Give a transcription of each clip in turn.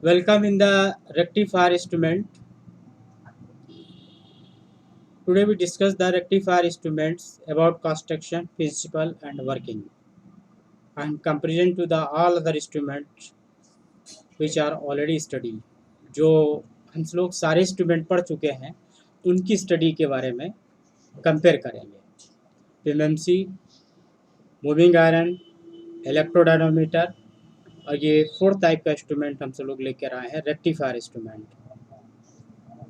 Welcome in the rectifier instrument. Today we discuss the rectifier instruments about construction, principle and working and comparison to the all other instruments which are already studied. जो हम लोग सारे instrument पढ़ चुके हैं उनकी study के बारे में कंपेयर करेंगे। पीएमएमसी, मूविंग आयरन, इलेक्ट्रोडायनोमीटर और ये फोर्थ टाइप का इंस्ट्रूमेंट हम सब लोग लेकर आए हैं रेक्टिफायर इंस्ट्रूमेंट।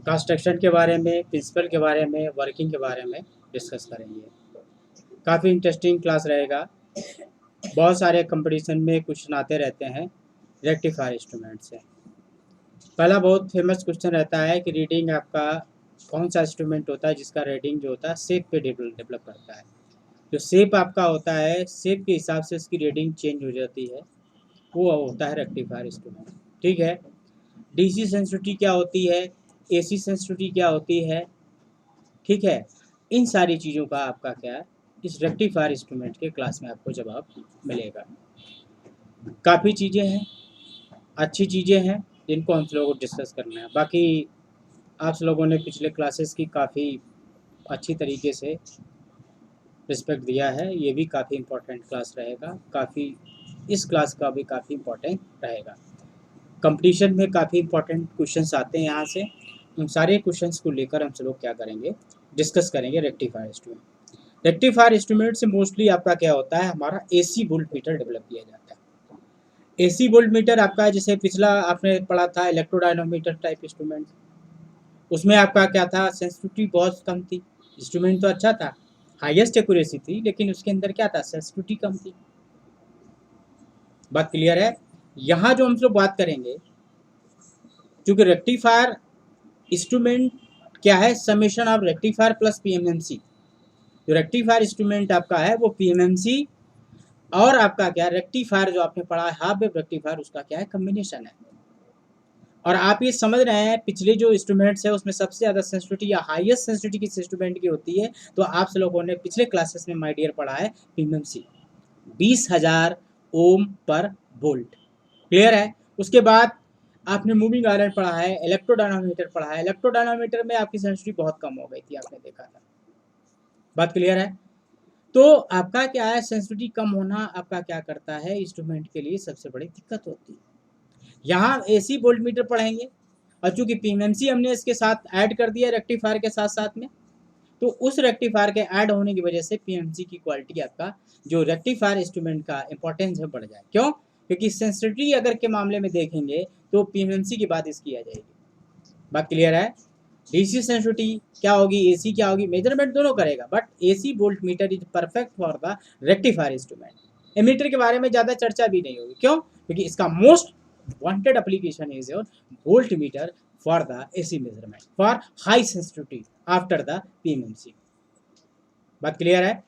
कंस्ट्रक्शन के बारे में, प्रिंसिपल के बारे में, वर्किंग के बारे में डिस्कस करेंगे। काफ़ी इंटरेस्टिंग क्लास रहेगा। बहुत सारे कंपटीशन में क्वेश्चन आते रहते हैं रेक्टिफायर इंस्ट्रूमेंट से। पहला बहुत फेमस क्वेश्चन रहता है कि रीडिंग आपका कौन सा इंस्ट्रूमेंट होता है जिसका रीडिंग जो होता है शेप पे डेवलप करता है। जो शेप आपका होता है, शेप के हिसाब से उसकी रीडिंग चेंज हो जाती है, वो होता है रेक्टिफायर इंस्ट्रूमेंट। ठीक है। डीसी सेंसिटिविटी क्या होती है, एसी सेंसिटिविटी क्या होती है, ठीक है। इन सारी चीज़ों का आपका क्या है, इस रेक्टिफायर इंस्ट्रूमेंट के क्लास में आपको जवाब मिलेगा। काफ़ी चीज़ें हैं, अच्छी चीज़ें हैं जिनको हम लोगों को डिस्कस करना है। बाकी आप लोगों ने पिछले क्लासेस की काफ़ी अच्छी तरीके से रिस्पेक्ट दिया है। ये भी काफ़ी इम्पोर्टेंट क्लास रहेगा। काफ़ी इस क्लास का भी काफ़ी इम्पोर्टेंट रहेगा। कंपटीशन में काफ़ी इम्पोर्टेंट क्वेश्चंस आते हैं यहाँ से। उन सारे क्वेश्चंस को लेकर हम लोग क्या करेंगे, डिस्कस करेंगे रेक्टिफायर इंस्ट्रूमेंट। रेक्टिफायर इंस्ट्रूमेंट से मोस्टली आपका क्या होता है, हमारा एसी वोल्ट मीटर डेवलप किया जाता है। एसी वोल्ट मीटर आपका जैसे पिछला आपने पढ़ा था इलेक्ट्रोडायनोमीटर टाइप इंस्ट्रूमेंट, उसमें आपका क्या था, सेंसिटिविटी बहुत कम थी। इंस्ट्रूमेंट तो अच्छा था, हाईएस्ट एक्यूरेसी थी, लेकिन उसके अंदर क्या था, सेंसिटिविटी कम थी। बात क्लियर है। यहाँ जो हम लोग बात करेंगे, क्योंकि रेक्टिफायर इंस्ट्रूमेंट क्या है, summation of rectifier plus PMMC. जो रेक्टिफायर इंस्ट्रूमेंट आपका है वो पीएमएमसी और आपका क्या रेक्टिफायर जो आपने पढ़ा है हाफ वेव रेक्टिफायर, उसका क्या है, कम्बिनेशन है। और आप ये समझ रहे हैं पिछले जो इंस्ट्रूमेंट्स है उसमें सबसे ज़्यादा सेंसिटिविटी या हाईएस्ट सेंसिटिविटी किस इंस्ट्रूमेंट की होती है, तो आप लोगों ने पिछले क्लासेस में माय डियर पढ़ा है पीएमएमसी, 20,000 ओम पर वोल्ट। क्लियर है। उसके बाद आपने मूविंग आयरन पढ़ा है, इलेक्ट्रोडायनामोमीटर पढ़ा है। इलेक्ट्रोडायनामोमीटर में आपकी सेंसिटिविटी बहुत कम हो गई थी, आपने देखा था। बात क्लियर है। तो आपका क्या है, सेंसिटिविटी कम होना आपका क्या करता है, इंस्ट्रूमेंट के लिए सबसे बड़ी दिक्कत होती है। यहाँ एसी वोल्ट मीटर पढ़ेंगे और चूंकि पीएमएमसी हमने इसके साथ ऐड कर दिया रेक्टिफायर के साथ साथ में, तो उस रेक्टिफायर के ऐड होने की वजह से पीएमएमसी की क्वालिटी आपका जो रेक्टिफायर इंस्ट्रूमेंट का इंपॉर्टेंस है बढ़ जाए। क्यों? क्योंकि सेंसिटिविटी अगर के मामले में देखेंगे तो पीएमएमसी की बात इसकी आ जाएगी। बात क्लियर है। डीसी सेंसिटिविटी क्या होगी, एसी क्या होगी, मेजरमेंट दोनों करेगा, but AC volt meter is perfect for the rectifier instrument. Ammeter के बारे में ज़्यादा चर्चा भी नहीं होगी। क्यों? क्योंकि इसका most wanted application is your volt meter for the AC measurement for high sensitivity after the PMMC. बात क्लियर है,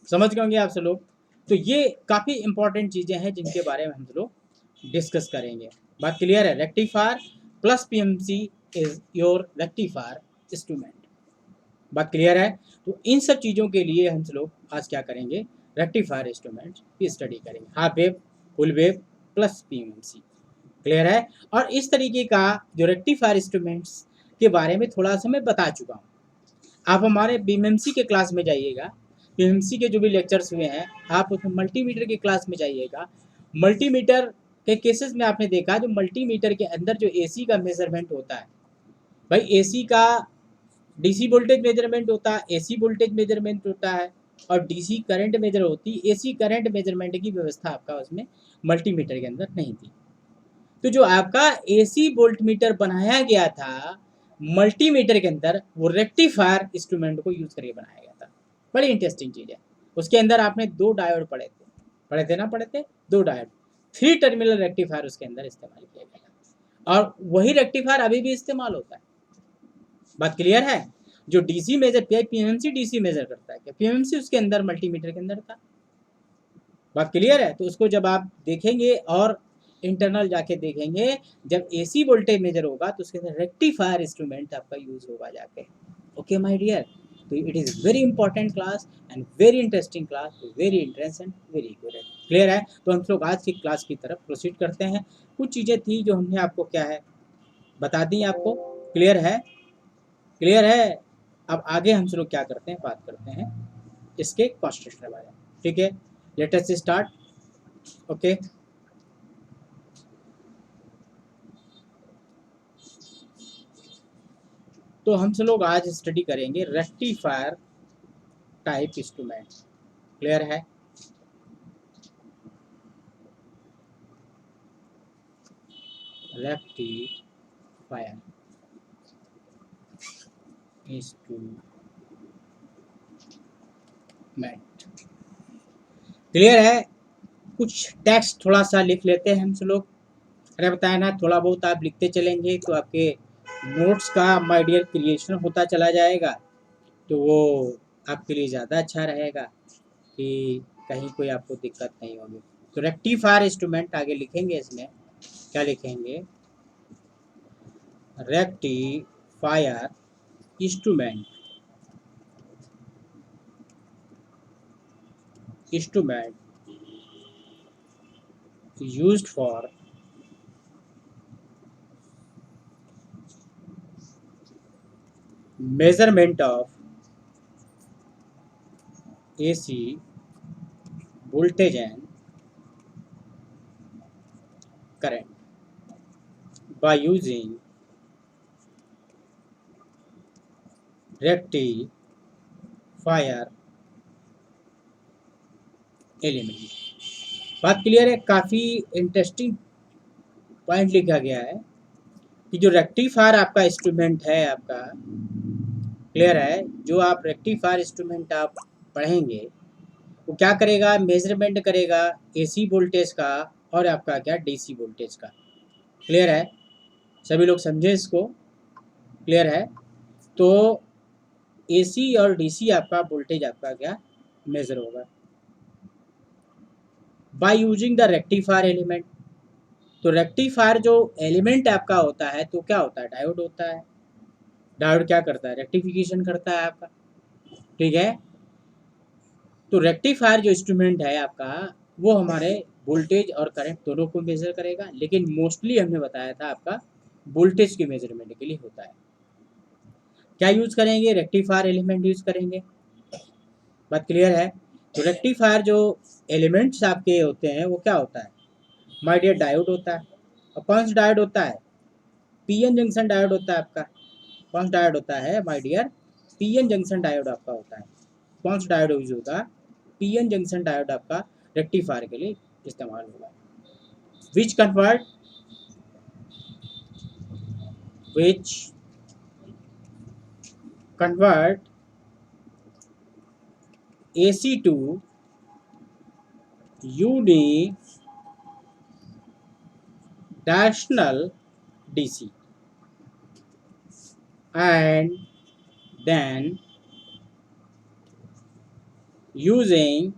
समझ गए होंगे आप सब लोग। तो ये काफ़ी इंपॉर्टेंट चीज़ें हैं जिनके बारे में हम लोग डिस्कस करेंगे। बात क्लियर है। Rectifier plus PMC is your rectifier instrument. बात क्लियर है। तो इन सब चीज़ों के लिए हम लोग आज क्या करेंगे, रेक्टिफायर इंस्ट्रूमेंट की स्टडी करेंगे, half wave, full wave plus PMC. Clear है। और इस तरीके का जो रेक्टिफायर इंस्ट्रूमेंट्स के बारे में थोड़ा सा मैं बता चुका हूँ। आप हमारे बीएमसी के क्लास में जाइएगा, बीएमसी के जो भी लेक्चर्स हुए हैं आप उसमें मल्टीमीटर की क्लास में जाइएगा। मल्टीमीटर के केसेस में आपने देखा जो मल्टीमीटर के अंदर जो एसी का मेजरमेंट होता है, भाई एसी का डीसी वोल्टेज मेजरमेंट होता है, एसी वोल्टेज मेजरमेंट होता है और डीसी करंट मेजर होती है। एसी करंट मेजरमेंट की व्यवस्था आपका उसमें मल्टीमीटर के अंदर नहीं थी। तो जो आपका एसी वोल्ट मीटर बनाया गया था मल्टीमीटर के अंदर, वो रेक्टिफायर इंस्ट्रूमेंट को यूज करके बनाया गया था। बड़ी इंटरेस्टिंग चीज़ है। उसके अंदर आपने दो डायोड पढ़े थे ना, पढ़े थे दो डायोड, 3 टर्मिनल रेक्टिफायर उसके अंदर इस्तेमाल किया गया था और वही रेक्टिफायर अभी भी इस्तेमाल होता है। बात क्लियर है। जो डीसी मेजर किया, पीएमसी डीसी मेजर करता है, क्या पीएमसी उसके अंदर मल्टीमीटर के अंदर था। बात क्लियर है। तो उसको जब आप देखेंगे और इंटरनल जाके देखेंगे, जब एसी वोल्टेज मेजर होगा तो उसके अंदर रेक्टिफायर इंस्ट्रूमेंट आपका यूज होगा जाके। Okay my dear. तो it is very important class and very interesting class, very interesting, very accurate. Clear है? तो हम लोग आज की क्लास की तरफ प्रोसीड करते हैं। कुछ चीज़ें थी जो हमने आपको क्या है बता दी आपको। क्लियर है? क्लियर है? अब आगे हम लोग क्या करते हैं, बात करते हैं इसके कॉन्स्टिट्यूशन के बारे में। ठीक है, लेट अस स्टार्ट। ओके, तो हम सब लोग आज स्टडी करेंगे रेक्टिफायर टाइप इंस्ट्रूमेंट। क्लियर है? Rectifier instrument. क्लियर है? कुछ टेक्स्ट थोड़ा सा लिख लेते हैं हम सब लोग। अरे बताया ना, थोड़ा बहुत आप लिखते चलेंगे तो आपके नोट्स का माय डियर क्रिएशन होता चला जाएगा, तो वो आपके लिए ज़्यादा अच्छा रहेगा कि कहीं कोई आपको दिक्कत नहीं होगी। तो रेक्टिफायर इंस्ट्रूमेंट आगे लिखेंगे, इसमें क्या लिखेंगे? Rectifier instrument, instrument used for measurement of AC voltage and current by using rectifier element। बात क्लियर है? काफ़ी इंटरेस्टिंग पॉइंट लिखा गया है कि जो रेक्टिफायर आपका इंस्ट्रूमेंट है आपका, क्लियर है, जो आप रेक्टिफायर इंस्ट्रूमेंट आप पढ़ेंगे वो क्या करेगा? मेजरमेंट करेगा एसी वोल्टेज का और आपका क्या, डीसी वोल्टेज का। क्लियर है? सभी लोग समझे इसको? क्लियर है? तो एसी और डीसी आपका वोल्टेज आपका क्या मेजर होगा by using the rectifier element. तो रेक्टिफायर जो एलिमेंट आपका होता है तो क्या होता है? डायोड होता है। डायोड क्या करता है? रेक्टिफिकेशन करता है आपका। ठीक है? तो रेक्टिफायर जो इंस्ट्रूमेंट है आपका, वो हमारे वोल्टेज और करंट दोनों को मेजर करेगा, लेकिन मोस्टली हमने बताया था आपका वोल्टेज के मेजरमेंट के लिए होता है। क्या यूज करेंगे? रेक्टिफायर एलिमेंट यूज करेंगे। बात क्लियर है? तो रेक्टिफायर जो एलिमेंट्स आपके होते हैं वो क्या होता है? माय डियर डायोड होता है। और कौन सा डायोड होता है? पीएन जंक्शन डायोड होता है आपका। कौन सा डायोड होता है my dear? PN junction diode आपका होता है। कौन सा डायोड यूज होगा? पीएन जंक्शन डायोड आपका रेक्टिफायर के लिए इस्तेमाल होगा। Which convert which convert AC to unidirectional DC and then using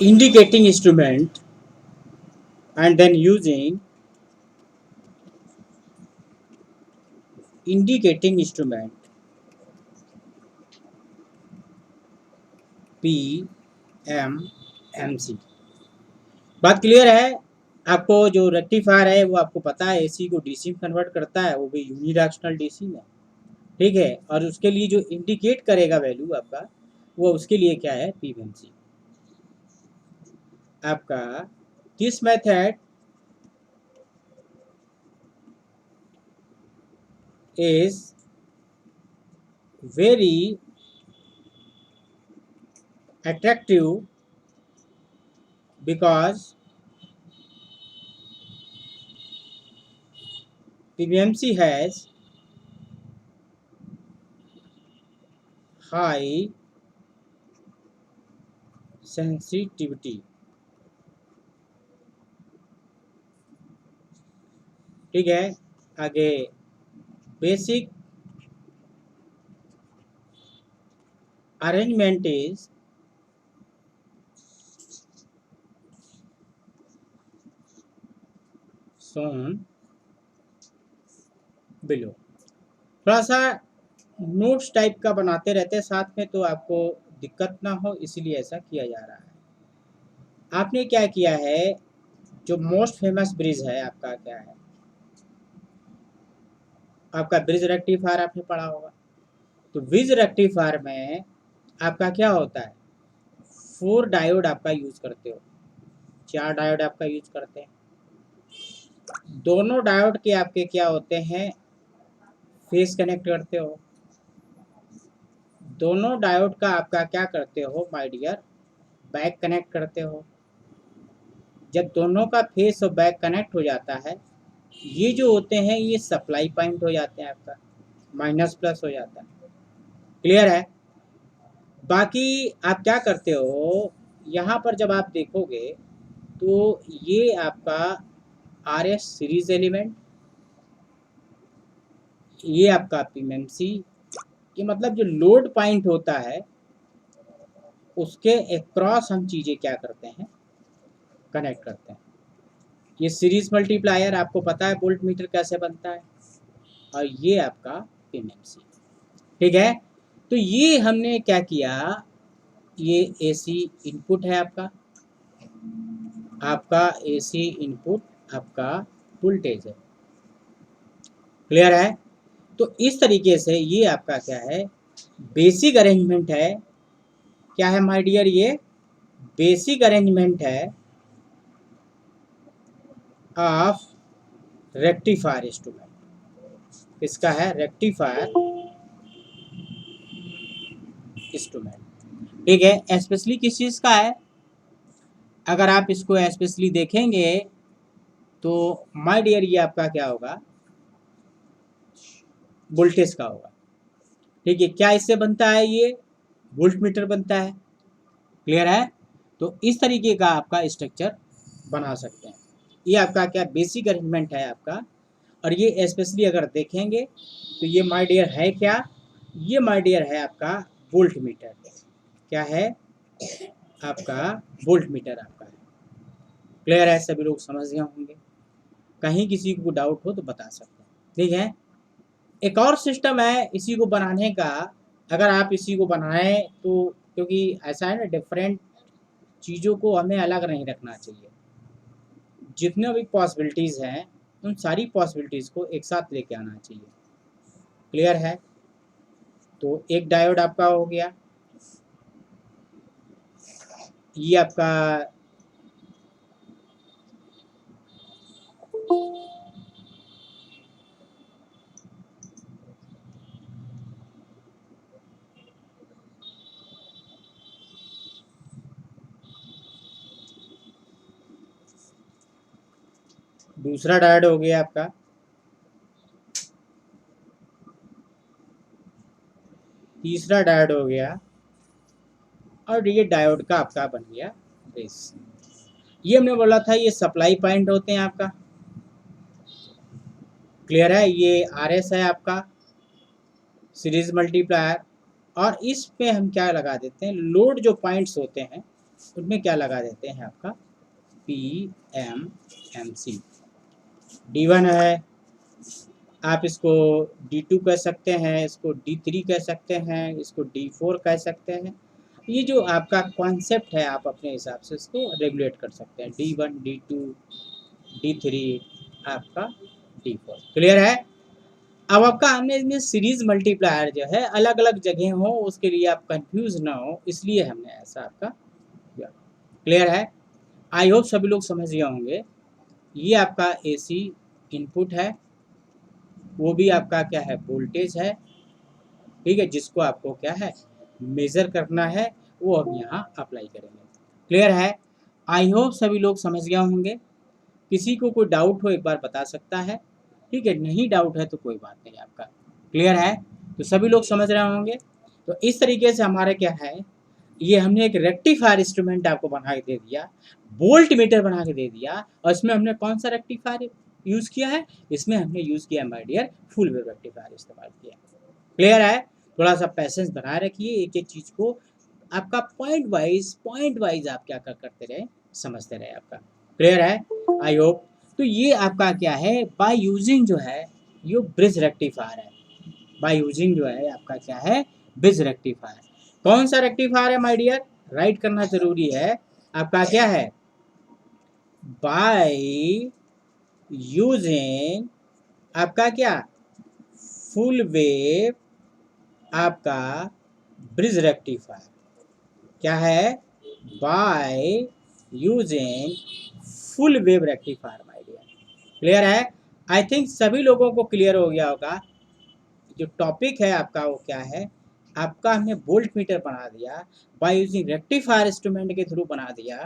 indicating instrument and then using indicating instrument PMMC। बात क्लियर है? आपको जो रेक्टिफायर है वो आपको पता है एसी को डीसी में कन्वर्ट करता है, वो भी यूनिडायरेक्शनल डीसी में। ठीक है? और उसके लिए जो इंडिकेट करेगा वैल्यू आपका, वो उसके लिए क्या है? पीएमएमसी। आपका this method is very attractive because PBMC has high sensitivity। ठीक है? आगे basic arrangement is shown below। थोड़ा सा नोट्स टाइप का बनाते रहते हैं साथ में, तो आपको दिक्कत ना हो इसीलिए ऐसा किया जा रहा है। आपने क्या किया है, जो मोस्ट फेमस ब्रिज है आपका क्या है, आपका ब्रिज रेक्टिफायर आपने पढ़ा होगा। तो ब्रिज रेक्टिफायर में आपका क्या होता है, 4 डायोड आपका यूज करते हो, 4 डायोड आपका यूज करते हैं। दोनों डायोड के आपके क्या होते हैं, फेस कनेक्ट करते हो। दोनों डायोड का आपका क्या करते हो माय डियर, बैक कनेक्ट करते हो। जब दोनों का फेस और बैक कनेक्ट हो जाता है, ये जो होते हैं ये सप्लाई पॉइंट हो जाते हैं, आपका माइनस प्लस हो जाता है। क्लियर है। बाकी आप क्या करते हो, यहाँ पर जब आप देखोगे तो ये आपका आर एस सीरीज एलिमेंट, ये आपका पीएमसी, ये मतलब जो लोड पॉइंट होता है उसके अक्रॉस हम चीज़ें क्या करते हैं, कनेक्ट करते हैं। ये सीरीज मल्टीप्लायर आपको पता है वोल्ट मीटर कैसे बनता है, और ये आपका पीएमसी। ठीक है। तो ये हमने क्या किया, ये एसी इनपुट है आपका एसी इनपुट आपका वोल्टेज है। क्लियर है। तो इस तरीके से ये आपका क्या है, बेसिक अरेंजमेंट है। क्या है माय डियर, ये बेसिक अरेंजमेंट है ऑफ रेक्टिफायर इंस्ट्रूमेंट। इसका है रेक्टिफायर इंस्ट्रूमेंट। ठीक है। स्पेशली किस चीज़ का है, अगर आप इसको स्पेशली देखेंगे तो माय डियर ये आपका क्या होगा, वोल्टेज का होगा। ठीक है। क्या इससे बनता है, ये वोल्ट मीटर बनता है। क्लियर है। तो इस तरीके का आपका स्ट्रक्चर बना सकते हैं। ये आपका क्या बेसिक अरेंजमेंट है आपका। और ये स्पेशली अगर देखेंगे तो ये माय डियर है क्या, ये माय डियर है आपका वोल्ट मीटर। क्या है आपका, वोल्ट मीटर आपका है। क्लियर है, सभी लोग समझ गए होंगे। कहीं किसी को डाउट हो तो बता सकते हैं। ठीक है। एक और सिस्टम है इसी को बनाने का, अगर आप इसी को बनाएं तो, क्योंकि ऐसा है ना, डिफरेंट चीज़ों को हमें अलग नहीं रखना चाहिए। जितने भी पॉसिबिलिटीज़ हैं उन सारी पॉसिबिलिटीज़ को एक साथ लेके आना चाहिए। क्लियर है। तो एक डायोड आपका हो गया, ये आपका दूसरा डायोड हो गया आपका, तीसरा डायोड हो गया, और ये डायोड का आपका बन गया बेस। ये हमने बोला था ये सप्लाई पॉइंट होते हैं आपका। क्लियर है। ये आर एस है आपका सीरीज मल्टीप्लायर, और इस पे हम क्या लगा देते हैं, लोड जो पॉइंट्स होते हैं उनमें क्या लगा देते हैं आपका P M M C. D1 है, आप इसको D2 कह सकते हैं, इसको D3 कह सकते हैं, इसको D4 कह सकते हैं। ये जो आपका कॉन्सेप्ट है आप अपने हिसाब से इसको रेगुलेट कर सकते हैं, D1 D2 D3 आपका D4। क्लियर है। अब आपका हमने इसमें सीरीज मल्टीप्लायर जो है अलग अलग जगह हो उसके लिए आप कंफ्यूज ना हो, इसलिए हमने ऐसा आपका किया। क्लियर है। आई होप सभी लोग समझ गए होंगे। ये आपका एसी इनपुट है, वो भी आपका क्या है, वोल्टेज है। ठीक है। जिसको आपको क्या है, मेजर करना है, वो हम यहाँ अप्लाई करेंगे। क्लियर है। आई होप सभी लोग समझ गए होंगे। किसी को कोई डाउट हो एक बार बता सकता है। ठीक है। नहीं डाउट है तो कोई बात नहीं आपका। क्लियर है। तो सभी लोग समझ रहे होंगे। तो इस तरीके से हमारा क्या है, ये हमने एक रेक्टिफायर इंस्ट्रूमेंट आपको बना के दे दिया, वोल्ट मीटर बना के दे दिया, और इसमें हमने कौन सा रेक्टिफायर यूज़ किया है, इसमें हमने यूज़ किया my dear full wave rectifier इस्तेमाल किया। क्लियर है। थोड़ा सा पैसेंस बनाए रखिए, एक एक चीज़ को आपका पॉइंट वाइज आप क्या करते रहे, समझते रहे आपका। क्लियर है। I hope. तो ये आपका क्या है, बाय यूजिंग जो है ये ब्रिज रेक्टिफायर है। बाय यूजिंग जो है आपका क्या है, ब्रिज रेक्टिफायर। कौन सा रेक्टिफायर है माय डियर, राइट करना जरूरी है आपका क्या है, बाय यूजिंग आपका क्या, फुल वेव आपका ब्रिज रेक्टिफायर। क्या है, by using full wave rectifier my dear. Clear है, आई थिंक सभी लोगों को क्लियर हो गया होगा। जो टॉपिक है आपका वो क्या है, आपका हमने वोल्ट मीटर बना दिया, बाय यूजिंग रेक्टिफायर इंस्ट्रूमेंट के थ्रू बना दिया।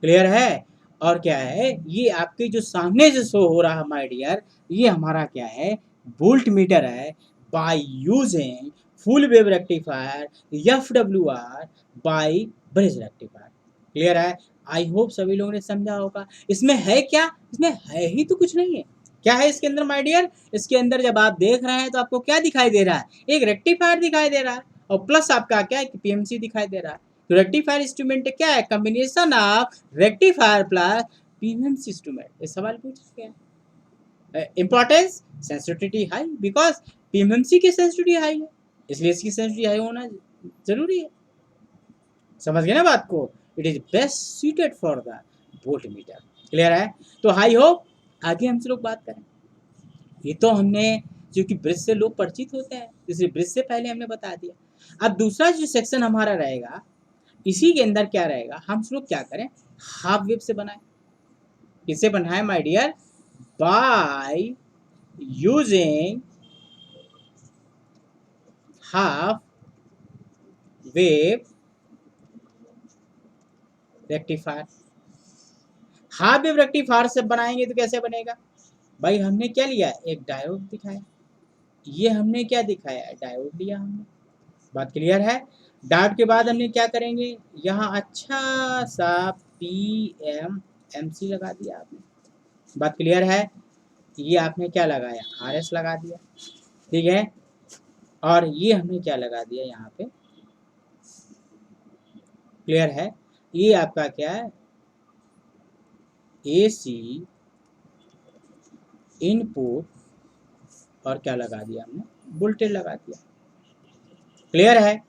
क्लियर है, और क्या है, ये आपके जो सामने से शो हो रहा है माय डियर, ये हमारा क्या है, वोल्ट मीटर है, by using full wave rectifier FWR by bridge rectifier. Clear है, आई होप सभी लोगों ने समझा होगा। इसमें है क्या, इसमें है ही तो कुछ नहीं है। क्या है इसके अंदर माय डियर, इसके अंदर जब आप देख रहे हैं तो आपको क्या दिखाई दे रहा है, एक रेक्टिफायर दिखाई दे रहा है, और प्लस आपका क्या है, PMC दिखाई दे रहा है। तो रेक्टिफायर इंस्ट्रूमेंट क्या है, combination of rectifier plus PMC instrument. ये सवाल पूछ गया। Importance, sensitivity high, because PMC की सेंसिटिविटी हाई है, इसलिए इसकी सेंसिटिविटी हाई होना जरूरी है। समझ गए ना बात को, it is best suited for the volt meter. Clear है, तो हाई होप आगे हमसे लोग बात करें। ये तो हमने, क्योंकि ब्रिज से लोग परिचित होते हैं, इसलिए ब्रिज से पहले हमने बता दिया। अब दूसरा जो सेक्शन हमारा रहेगा, इसी के अंदर क्या रहेगा, हम लोग क्या करें, हाफ वेव से बनाए। किससे बनाए my dear, by using half wave rectifier. Half wave rectifier से बनाएंगे तो कैसे बनेगा भाई, हमने क्या लिया, एक डायोड दिखाया, ये हमने क्या दिखाया, डायोड लिया हमने। बात क्लियर है, डायोड के बाद हमने क्या करेंगे, यहाँ अच्छा सा PMMC लगा दिया आपने। बात क्लियर है, ये आपने क्या लगाया, RS लगा दिया, ठीक है, और ये हमने क्या लगा दिया यहाँ पे। क्लियर है, ये आपका क्या है, AC इनपुट, और क्या लगा दिया हमने, वोल्टेज लगा दिया। क्लियर है,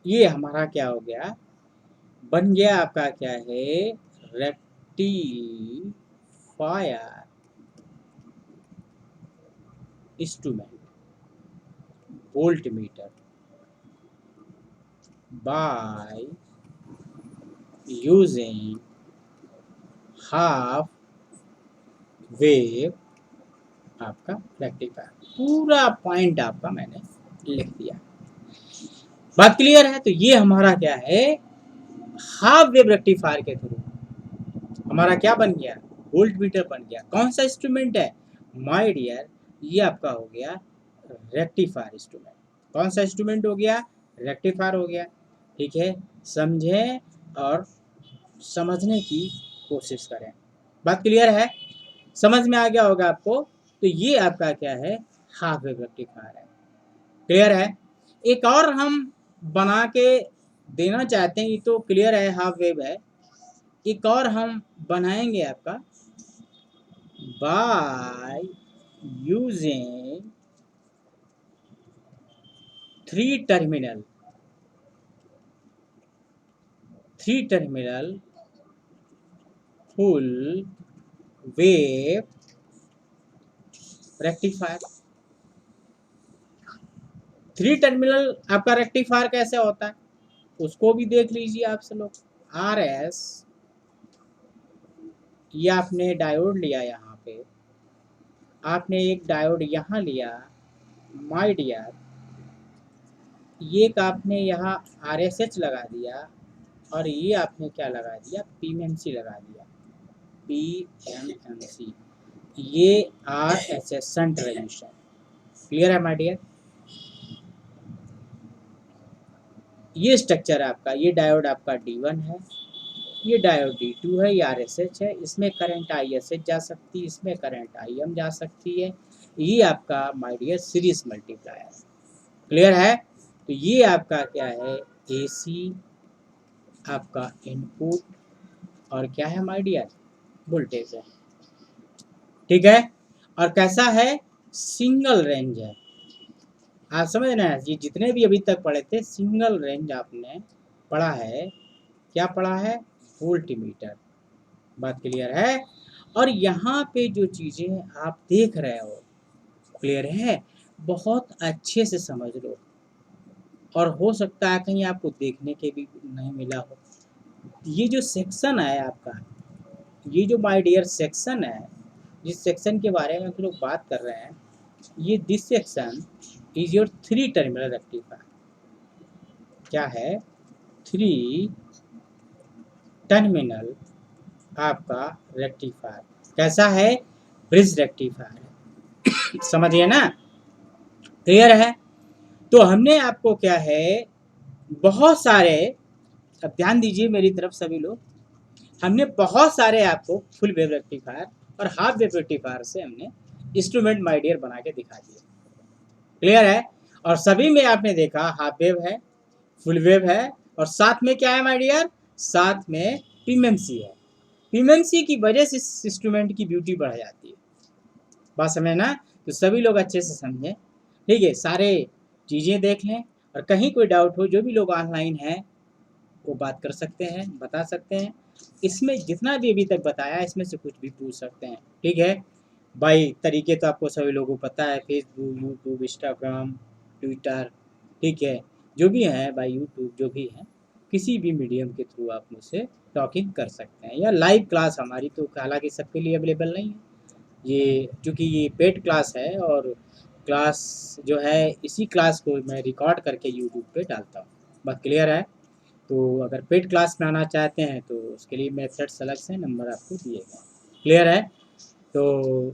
ये हमारा क्या हो गया, बन गया आपका क्या है, rectifier instrument volt meter by using half wave आपका रेक्टिफायर। पूरा पॉइंट आपका मैंने लिख दिया। बात क्लियर है, तो ये हमारा क्या है, हाफ वेव रेक्टिफायर के थ्रू हमारा क्या बन गया, वोल्ट मीटर बन गया। कौन सा इंस्ट्रूमेंट है माय डियर, ये आपका हो गया रेक्टिफायर इंस्ट्रूमेंट। कौन सा इंस्ट्रूमेंट हो गया, रेक्टिफायर हो गया। ठीक है, समझें और समझने की कोशिश करें। बात क्लियर है, समझ में आ गया होगा आपको। तो ये आपका क्या है, हाफ वेव रेक्टिफायर है। क्लियर है, एक और हम बना के देना चाहते हैं, ये तो क्लियर है, हाफ वेव है। एक और हम बनाएंगे आपका, by using 3 terminal full wave rectifier. 3 terminal आपका रेक्टिफायर कैसे होता है, उसको भी देख लीजिए आप सब लोग। RS, ये आपने डायोड लिया, यहाँ पे आपने एक डायोड यहाँ लिया माय डियर, ये आपने यहाँ RSH लगा दिया, और ये आपने क्या लगा दिया, PMMC लगा दिया, PMMC, ये RSS शंट रेजिस्टेंस। क्लियर है माय डियर, ये स्ट्रक्चर है आपका, ये डायोड आपका D1 है, ये डायोड D2 है, ये RSH है, इसमें करंट ISH जा सकती है, इसमें करंट IM जा सकती है। ये आपका my dear series multiplier. Clear है, तो ये आपका क्या है, AC आपका इनपुट, और क्या है माय डियर, वोल्टेज है। ठीक है, और कैसा है, सिंगल रेंज है। आप समझ रहे हैं, ये जितने भी अभी तक पढ़े थे सिंगल रेंज आपने पढ़ा है। क्या पढ़ा है? वोल्टमीटर। बात क्लियर है? और यहाँ पे जो चीज़ें आप देख रहे हो, क्लियर है? बहुत अच्छे से समझ लो, और हो सकता है कहीं आपको देखने के भी नहीं मिला हो। ये जो सेक्शन है आपका, ये जो माय डियर सेक्शन है, जिस सेक्शन के बारे में हम लोग बात कर रहे हैं, ये this section is your 3 terminal rectifier. क्या है? 3 टर्मिनल आपका रेक्टिफायर। कैसा है? Bridge rectifier. समझिए ना? क्लियर है? तो हमने आपको क्या है, बहुत सारे, अब ध्यान दीजिए मेरी तरफ सभी लोग, हमने बहुत सारे आपको फुल वेव रेक्टिफायर और हाफ वेव रेक्टिफायर से हमने इंस्ट्रूमेंट माय डियर बना के दिखा दिए। क्लियर है? और सभी में आपने देखा हाफ वेव है, फुल वेव है, और साथ में क्या है माय डियर? साथ में पीएमएमसी है। पीएमएमसी की वजह से इस इंस्ट्रूमेंट की ब्यूटी बढ़ जाती है। बात समझे ना? तो सभी लोग अच्छे से समझें, ठीक है? सारे चीज़ें देख लें, और कहीं कोई डाउट हो, जो भी लोग ऑनलाइन हैं वो बात कर सकते हैं, बता सकते हैं। इसमें जितना भी अभी तक बताया, इसमें से कुछ भी पूछ सकते हैं, ठीक है भाई? तरीके तो आपको सभी लोगों को पता है, फेसबुक, यूट्यूब, इंस्टाग्राम, ट्विटर, ठीक है, जो भी है भाई, यूट्यूब जो भी है, किसी भी मीडियम के थ्रू आप मुझसे टॉकिंग कर सकते हैं, या लाइव क्लास हमारी तो हालांकि सबके लिए अवेलेबल नहीं है, ये चूँकि ये पेड क्लास है, और क्लास जो है इसी क्लास को मैं रिकॉर्ड करके यूट्यूब पे डालता हूँ। बात क्लियर है? तो अगर पेड क्लास में आना चाहते हैं तो उसके लिए मेथड्स अलग से नंबर आपको दिए गए। क्लियर है? तो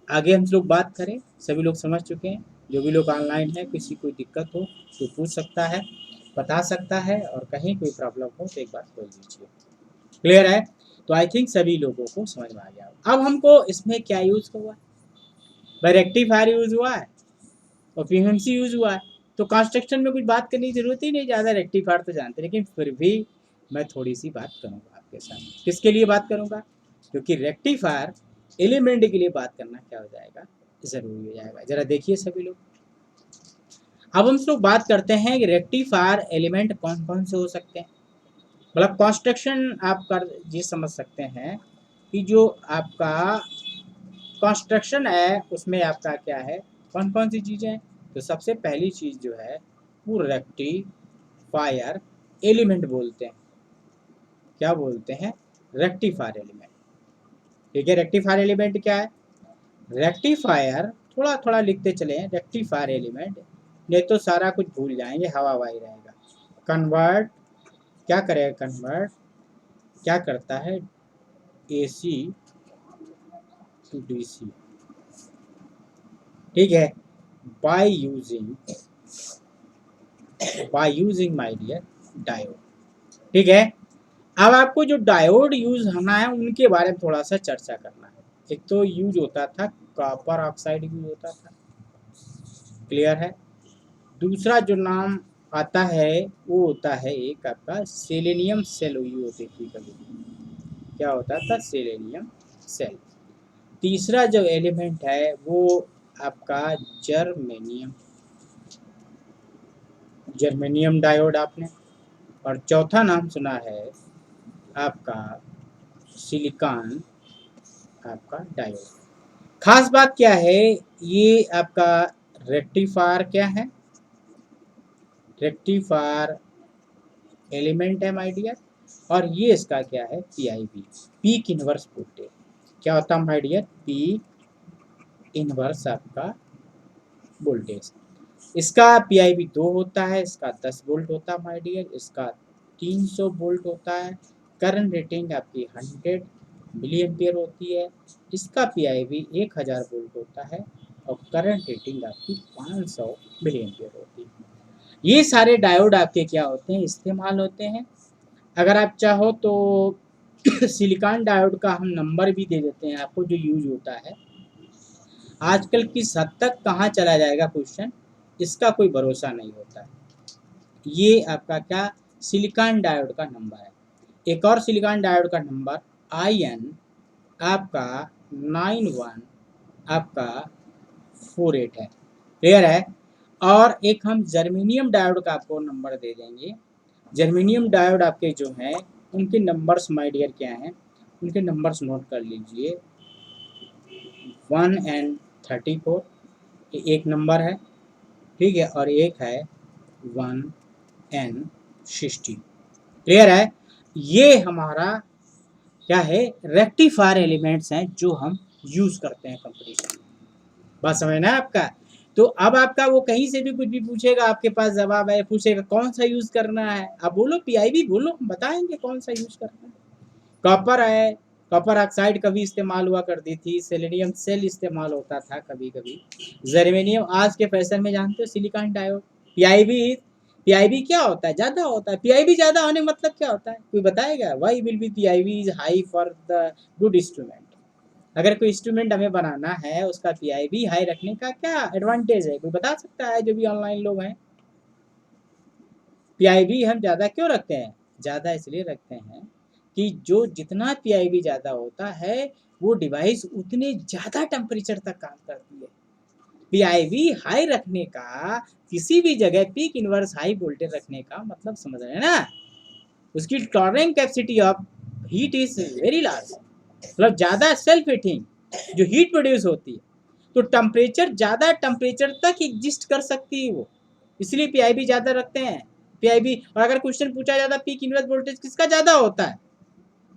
आगे हम लोग बात करें, सभी लोग समझ चुके हैं। जो भी लोग ऑनलाइन है, किसी कोई दिक्कत हो तो पूछ सकता है, बता सकता है, और कहीं कोई प्रॉब्लम हो तो एक बार बोल दीजिए। क्लियर है? तो आई थिंक सभी लोगों को समझ में आ गया। अब हमको इसमें क्या यूज़ हुआ है? भाई रेक्टिफायर यूज़ हुआ है और पीएमएमसी यूज़ हुआ है, तो कंस्ट्रक्शन में कुछ बात करने की ज़रूरत ही नहीं ज़्यादा, रेक्टिफायर तो जानते हैं, लेकिन फिर भी मैं थोड़ी सी बात करूँगा आपके साथ। किसके लिए बात करूँगा? क्योंकि रेक्टिफायर एलिमेंट के लिए बात करना क्या हो जाएगा, ज़रूरी हो जाएगा। ज़रा देखिए सभी लोग, अब हम लोग बात करते हैं कि रेक्टिफायर एलिमेंट कौन कौन से हो सकते हैं। मतलब कंस्ट्रक्शन आप कर ये समझ सकते हैं कि जो आपका कंस्ट्रक्शन है उसमें आपका क्या है, कौन कौन सी चीज़ें हैं। तो सबसे पहली चीज़ जो है वो रेक्टिफायर एलिमेंट बोलते हैं। क्या बोलते हैं? Rectifier element. ठीक है, रेक्टिफायर एलिमेंट क्या है? रेक्टिफायर, थोड़ा थोड़ा लिखते चले, रेक्टिफायर एलिमेंट, नहीं तो सारा कुछ भूल जाएंगे, हवा हवाई रहेगा। कन्वर्ट, क्या करेगा? कन्वर्ट क्या करता है? AC to DC. ठीक है, by using my dear diode. ठीक है, अब आपको जो डायोड यूज होना है उनके बारे में थोड़ा सा चर्चा करना है। एक तो यूज होता था कॉपर ऑक्साइड यूज होता था, क्लियर है? दूसरा जो नाम आता है वो होता है एक आपका सेलेनियम सेल यूज होती थी कभी। क्या होता था? Selenium cell. तीसरा जो एलिमेंट है वो आपका जर्मेनियम, जर्मेनियम डायोड आपने। और चौथा नाम सुना है आपका सिलिकॉन आपका डायोड। खास बात क्या है, ये आपका रेक्टिफायर क्या है? रेक्टिफायर एलिमेंट है माय डियर, और ये इसका क्या है? PIV, peak inverse voltage. क्या होता है माय डियर? पीक इनवर्स आपका वोल्टेज। इसका पीआईवी 2 होता है, इसका 10 वोल्ट होता है माय डियर, इसका 300 वोल्ट होता है। करंट रेटिंग आपकी 100 मिली एम्पियर होती है। इसका पीआईवी 1000 वोल्ट होता है, और करंट रेटिंग आपकी 500 मिली एम्पियर होती है। ये सारे डायोड आपके क्या होते हैं? इस्तेमाल होते हैं। अगर आप चाहो तो सिलिकॉन डायोड का हम नंबर भी दे देते हैं आपको, जो यूज होता है। आजकल किस हद तक कहाँ चला जाएगा क्वेश्चन, इसका कोई भरोसा नहीं होता है। ये आपका क्या? सिलिकॉन डायोड का नंबर है। एक और सिलिकॉन डायोड का नंबर IN आपका 91 आपका 48 है। क्लियर है? और एक हम जर्मेनियम डायोड का आपको नंबर दे देंगे। जर्मेनियम डायोड आपके जो हैं उनके नंबर्स माय डियर क्या हैं, उनके नंबर्स नोट कर लीजिए। 1N34 एक नंबर है, ठीक है, और एक है 1N60। क्लियर है? ये हमारा क्या है, रेक्टिफायर एलिमेंट्स हैं जो हम यूज करते हैं कंपटीशन में। बात समझना है आपका? तो अब आपका वो कहीं से भी कुछ भी पूछेगा, आपके पास जवाब है, पूछेगा कौन सा यूज करना है, आप बोलो पीआईबी बोलो, हम बताएंगे कौन सा यूज करना है। कॉपर है, कॉपर ऑक्साइड कभी इस्तेमाल हुआ करती थी, सेलेनियम सेल इस्तेमाल होता था कभी कभी, जर्मेनियम आज के फैशन में जानते हो सिलिकॉन डायोड। पीआईबी, पीआईबी क्या होता है, ज्यादा होता है। पीआईबी ज्यादा होने का मतलब क्या होता है, कोई बताएगा? Why will be PIB is high for the good instrument. अगर कोई इंस्ट्रूमेंट हमें बनाना है उसका पीआईबी हाई रखने का क्या एडवांटेज है, कोई बता सकता है जो भी ऑनलाइन लोग हैं? पीआईबी हम ज़्यादा क्यों रखते हैं? ज़्यादा इसलिए रखते हैं कि जो जितना पीआईबी ज़्यादा होता है वो डिवाइस उतने ज़्यादा टेम्परेचर तक काम करती है। पीआईबी हाई रखने का, किसी भी जगह पीक इनवर्स हाई वोल्टेज रखने का मतलब समझ रहे हैं ना, उसकी tolerance capacity of heat is very large, मतलब ज़्यादा सेल्फ हीटिंग जो हीट प्रोड्यूस होती है, तो टेम्परेचर ज़्यादा टेम्परेचर तक एग्जिस्ट कर सकती है वो, इसलिए पीआईबी ज़्यादा रखते हैं। पीआईबी, और अगर क्वेश्चन पूछा जाता पीक इनवर्स वोल्टेज किसका ज़्यादा होता है,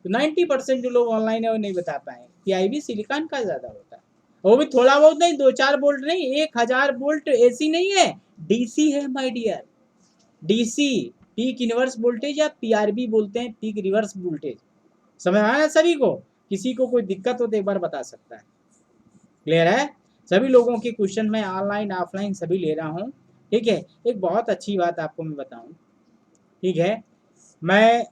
तो 90% जो लोग ऑनलाइन है वो नहीं बता पाए। पीआईबी सिलिकॉन का ज़्यादा होता है, वो भी थोड़ा बहुत नहीं, 2-4 वोल्ट नहीं, 1000 वोल्ट एसी नहीं है, डीसी है my dear, DC, peak inverse voltage या पीआरबी बोलते हैं, पीक रिवर्स वोल्टेज। समझ आया ना सभी को? किसी को कोई दिक्कत हो तो एक बार बता सकता है। क्लियर है? सभी लोगों के क्वेश्चन मैं ऑनलाइन ऑफलाइन सभी ले रहा हूँ, ठीक है। एक बहुत अच्छी बात आपको मैं बताऊँ, ठीक है, मैं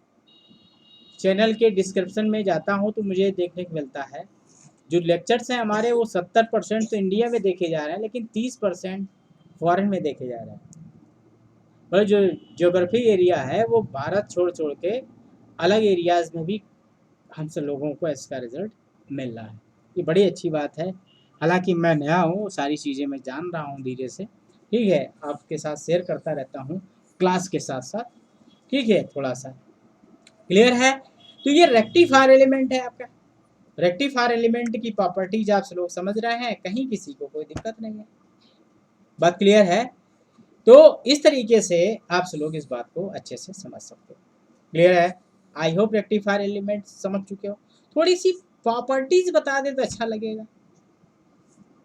चैनल के डिस्क्रिप्शन में जाता हूँ तो मुझे देखने को मिलता है जो लेक्चर्स हैं हमारे वो 70% तो इंडिया में देखे जा रहे हैं, लेकिन 30% फॉरेन में देखे जा रहे हैं। और जो ज्योग्राफी एरिया है वो भारत छोड़ छोड़ के अलग एरियाज़ में भी हमसे लोगों को इसका रिजल्ट मिल रहा है। ये बड़ी अच्छी बात है। हालांकि मैं नया हूँ, सारी चीज़ें मैं जान रहा हूँ धीरे से, ठीक है, आपके साथ शेयर करता रहता हूँ क्लास के साथ साथ, ठीक है, थोड़ा सा क्लियर है। तो ये रेक्टिफायर एलिमेंट है आपका, रेक्टिफायर एलिमेंट की प्रॉपर्टीज आप लोग समझ रहे हैं, कहीं किसी को कोई दिक्कत नहीं है, बात क्लियर है? तो इस तरीके से आप लोग इस बात को अच्छे से समझ सकते हो। क्लियर है? आई होप रेक्टिफायर एलिमेंट समझ चुके हो। थोड़ी सी प्रॉपर्टीज बता दें तो अच्छा लगेगा,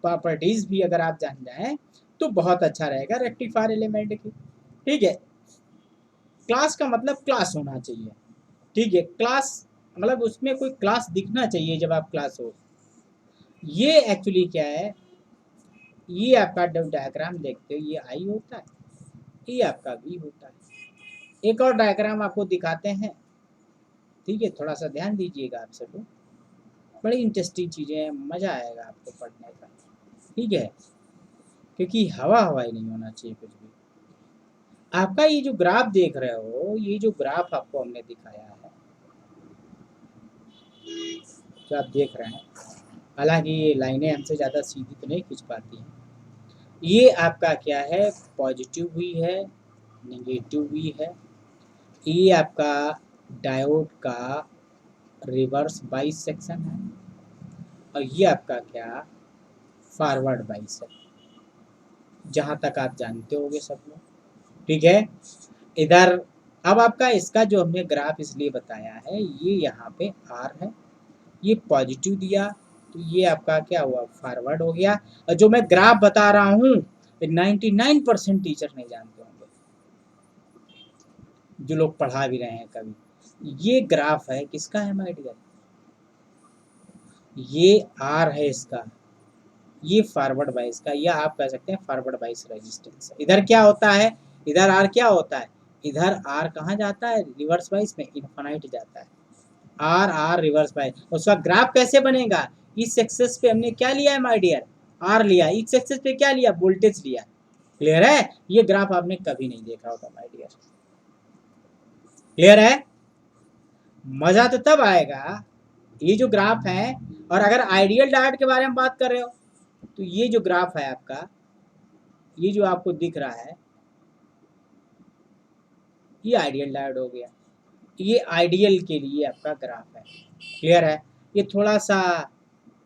प्रॉपर्टीज भी अगर आप जान जाएं तो बहुत अच्छा रहेगा रेक्टिफायर एलिमेंट की, ठीक है। क्लास का मतलब क्लास होना चाहिए, ठीक है, क्लास मतलब उसमें कोई क्लास दिखना चाहिए जब आप क्लास हो। ये एक्चुअली क्या है, ये आपका डायग्राम देखते हो, ये आई होता है, ये आपका वी होता है। एक और डायग्राम आपको दिखाते हैं, ठीक है, थोड़ा सा ध्यान दीजिएगा आप सब लोग, बड़ी इंटरेस्टिंग चीज़ें हैं, मज़ा आएगा आपको पढ़ने का, ठीक है, क्योंकि हवा हवाई नहीं होना चाहिए कुछ भी। आपका ये जो ग्राफ देख रहे हो, ये जो ग्राफ आपको हमने दिखाया है, जो आप देख रहे हैं, हालांकि ये लाइनें हमसे ज़्यादा सीधी तो नहीं खींच पाती हैं, ये आपका क्या है, पॉजिटिव भी है, नेगेटिव भी है। ये आपका डायोड का रिवर्स बाइस सेक्शन है, और ये आपका क्या, फॉरवर्ड बाइस है, जहाँ तक आप जानते होंगे सब लोग, ठीक है। इधर अब आपका इसका जो हमने ग्राफ इसलिए बताया है, ये यहाँ पे आर है, ये पॉजिटिव दिया, तो ये आपका क्या हुआ, फॉरवर्ड हो गया। और जो मैं ग्राफ बता रहा हूँ 99% टीचर नहीं जानते होंगे, जो लोग पढ़ा भी रहे हैं कभी। ये ग्राफ है किसका है माय डियर, ये आर है इसका, ये फॉरवर्ड बाइस का, या आप कह सकते हैं फॉरवर्ड बाइस रेजिस्टेंस। इधर क्या होता है, इधर आर क्या होता है, इधर आर कहाँ जाता है, रिवर्स बाइस में इन्फिनाइट जाता है, आर आर रिवर्स बाइस। उसका ग्राफ कैसे बनेगा, इस एक्सेस पे हमने क्या लिया है माय डियर, आर लिया, इस एक्सेस पे क्या लिया, वोल्टेज लिया। क्लियर है? ये ग्राफ आपने कभी नहीं देखा होगा माय डियर, क्लियर है? मजा तो तब आएगा, ये जो ग्राफ है, और अगर आइडियल डायोड के बारे में बात कर रहे हो तो ये जो ग्राफ है आपका, ये जो आपको दिख रहा है ये आइडियल डायोड हो गया। ये आइडियल के लिए आपका ग्राफ है। क्लियर है? ये थोड़ा सा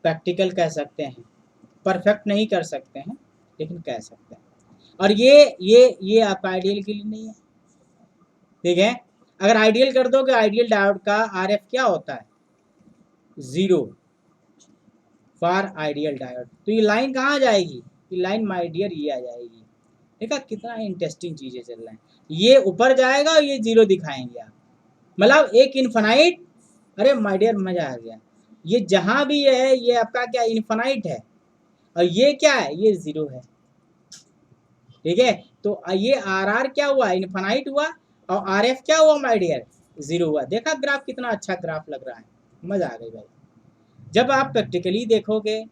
प्रैक्टिकल कह सकते हैं, परफेक्ट नहीं कर सकते हैं लेकिन कह सकते हैं। और ये आपका आइडियल के लिए नहीं है। ठीक है? अगर आइडियल कर दोगे, आइडियल डायोड का आरएफ क्या होता है? 0 फॉर आइडियल डायोड। तो ये लाइन कहाँ जाएगी? ये लाइन माय डियर ये आ जाएगी। देखा कितना इंटरेस्टिंग चीजें चल रहा है। ये ऊपर जाएगा और ये 0 दिखाएंगे आप, मतलब एक इन्फानाइट। अरे माय डियर मजा आ गया। ये जहां भी है ये आपका क्या इन्फानाइट है, और ये क्या है? ये 0 है। ठीक है? तो ये आर आर क्या हुआ? इन्फानाइट हुआ। और आर एफ क्या हुआ माय डियर? 0 हुआ। देखा ग्राफ कितना अच्छा ग्राफ लग रहा है? मजा आ गई भाई। जब आप प्रैक्टिकली देखोगे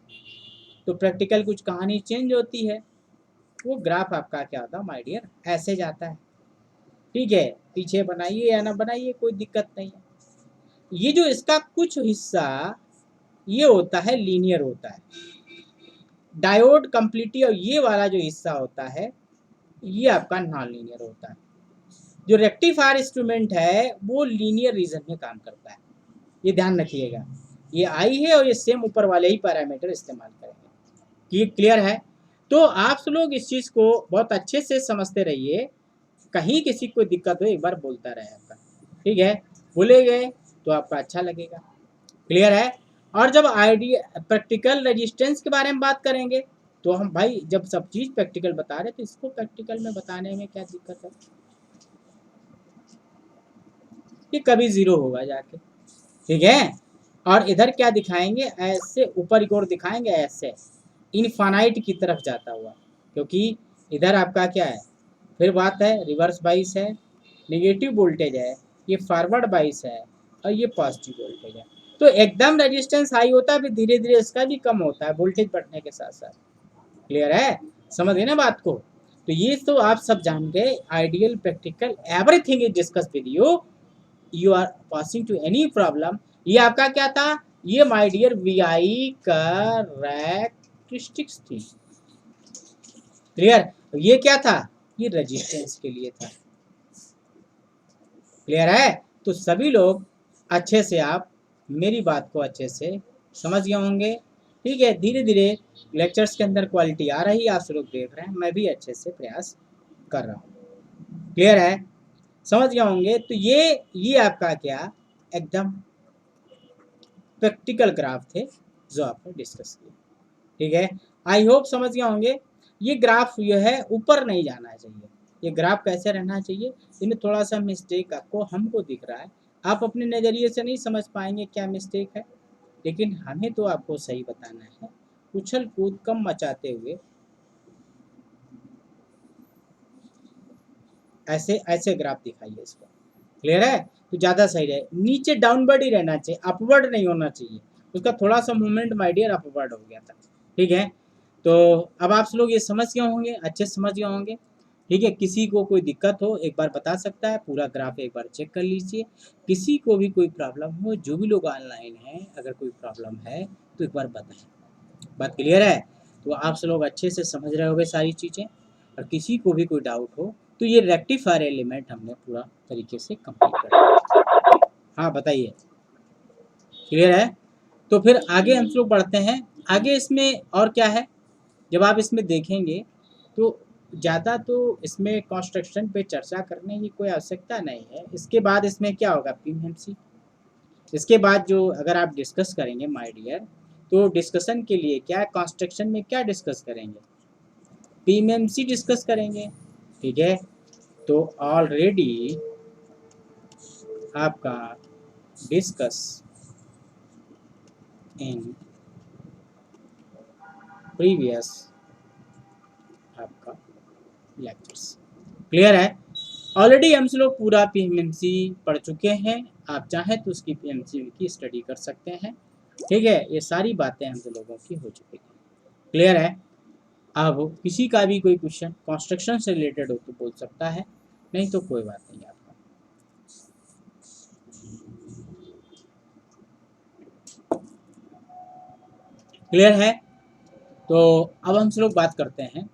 तो प्रैक्टिकल कुछ कहानी चेंज होती है। वो ग्राफ आपका क्या होता है माय डियर? ऐसे जाता है। ठीक है? पीछे बनाइए या ना बनाइए कोई दिक्कत नहीं है। ये जो इसका कुछ हिस्सा ये होता है लीनियर होता है, डायोड कंप्लीटली, और ये वाला जो हिस्सा होता है ये आपका नॉन लीनियर होता है। जो रेक्टिफायर इंस्ट्रूमेंट है वो लीनियर रीजन में काम करता है। ये ध्यान रखिएगा। ये आई है और ये सेम ऊपर वाले ही पैरामीटर इस्तेमाल करेंगे। ये क्लियर है? तो आप लोग इस चीज़ को बहुत अच्छे से समझते रहिए। कहीं किसी को दिक्कत हो एक बार बोलता रहे आपका। ठीक है? बोले गए तो आपका अच्छा लगेगा। क्लियर है? और जब आइडिया प्रैक्टिकल रेजिस्टेंस के बारे में बात करेंगे तो हम भाई जब सब चीज़ प्रैक्टिकल बता रहे तो इसको प्रैक्टिकल में बताने में क्या दिक्कत है? ये कभी 0 होगा जाके। ठीक है? और इधर क्या दिखाएंगे? ऐसे ऊपर की ओर दिखाएंगे, ऐसे इनफानाइट की तरफ जाता हुआ, क्योंकि इधर आपका क्या है? फिर बात है रिवर्स बाइस है, नेगेटिव वोल्टेज है, ये फॉरवर्ड बाइस है और ये पॉजिटिव वोल्टेज है। तो एकदम रेजिस्टेंस हाई होता है, फिर धीरे धीरे इसका भी कम होता है वोल्टेज बढ़ने के साथ साथ। क्लियर है? समझ गए ना बात को? तो ये तो आप सब जान गए। Ideal practical everything is discuss with you. You are passing to any problem. ये आपका क्या था? ये माय डियर वीआई कैरेक्टरिस्टिक्स थी। क्लियर? ये क्या था? ये रेजिस्टेंस के लिए था। क्लियर है? तो सभी लोग अच्छे से आप मेरी बात को अच्छे से समझ गए होंगे। ठीक है? धीरे धीरे लेक्चर्स के अंदर क्वालिटी आ रही है, आप लोग देख रहे हैं, मैं भी अच्छे से प्रयास कर रहा हूँ। क्लियर है? समझ गए होंगे। तो ये आपका क्या एकदम प्रैक्टिकल ग्राफ थे जो आपने डिस्कस किए। ठीक है? आई होप समझ गए होंगे। ये ग्राफ जो है ऊपर नहीं जाना चाहिए। ये ग्राफ कैसे रहना चाहिए? इनमें थोड़ा सा मिस्टेक आपको हमको दिख रहा है। आप अपने नज़रिए से नहीं समझ पाएंगे क्या मिस्टेक है, लेकिन हमें तो आपको सही बताना है। उछल कूद कम मचाते हुए ऐसे ऐसे ग्राफ दिखाइए इसको। क्लियर है? तो ज़्यादा सही रहे। नीचे डाउनवर्ड ही रहना चाहिए, अपवर्ड नहीं होना चाहिए। उसका थोड़ा सा मूवमेंट माय डियर अपवर्ड हो गया था। ठीक है? तो अब आप लोग ये समझ गए होंगे, अच्छे से समझ गए होंगे। ठीक है? किसी को कोई दिक्कत हो एक बार बता सकता है, पूरा ग्राफ एक बार चेक कर लीजिए। किसी को भी कोई प्रॉब्लम हो, जो भी लोग ऑनलाइन हैं, अगर कोई प्रॉब्लम है तो एक बार बताएं। बात क्लियर है? तो आप लोग अच्छे से समझ रहे होंगे सारी चीज़ें। और किसी को भी कोई डाउट हो तो ये रेक्टिफायर एलिमेंट हमने पूरा तरीके से कंप्लीट कर दिया। हाँ बताइए। क्लियर है? तो फिर आगे हम लोग बढ़ते हैं। आगे इसमें और क्या है, जब आप इसमें देखेंगे तो ज़्यादा तो इसमें कंस्ट्रक्शन पे चर्चा करने की कोई आवश्यकता नहीं है। इसके बाद इसमें क्या होगा? पीएमसी। इसके बाद जो अगर आप डिस्कस करेंगे माय डियर, तो डिस्कशन के लिए क्या कंस्ट्रक्शन में क्या डिस्कस करेंगे? पीएमसी डिस्कस करेंगे। ठीक है? तो ऑलरेडी आपका डिस्कस इन प्रीवियस आपका लेक्चर्स। क्लियर है? ऑलरेडी हम लोग पूरा पीएमसी पढ़ चुके हैं। आप चाहें तो उसकी पीएमसी की स्टडी कर सकते हैं। ठीक है? ये सारी बातें हम लोगों की हो चुकी हैं। क्लियर है? अब किसी का भी कोई क्वेश्चन कंस्ट्रक्शन से रिलेटेड हो तो बोल सकता है, नहीं तो कोई बात नहीं आपका। क्लियर है? तो अब हम लोग बात करते हैं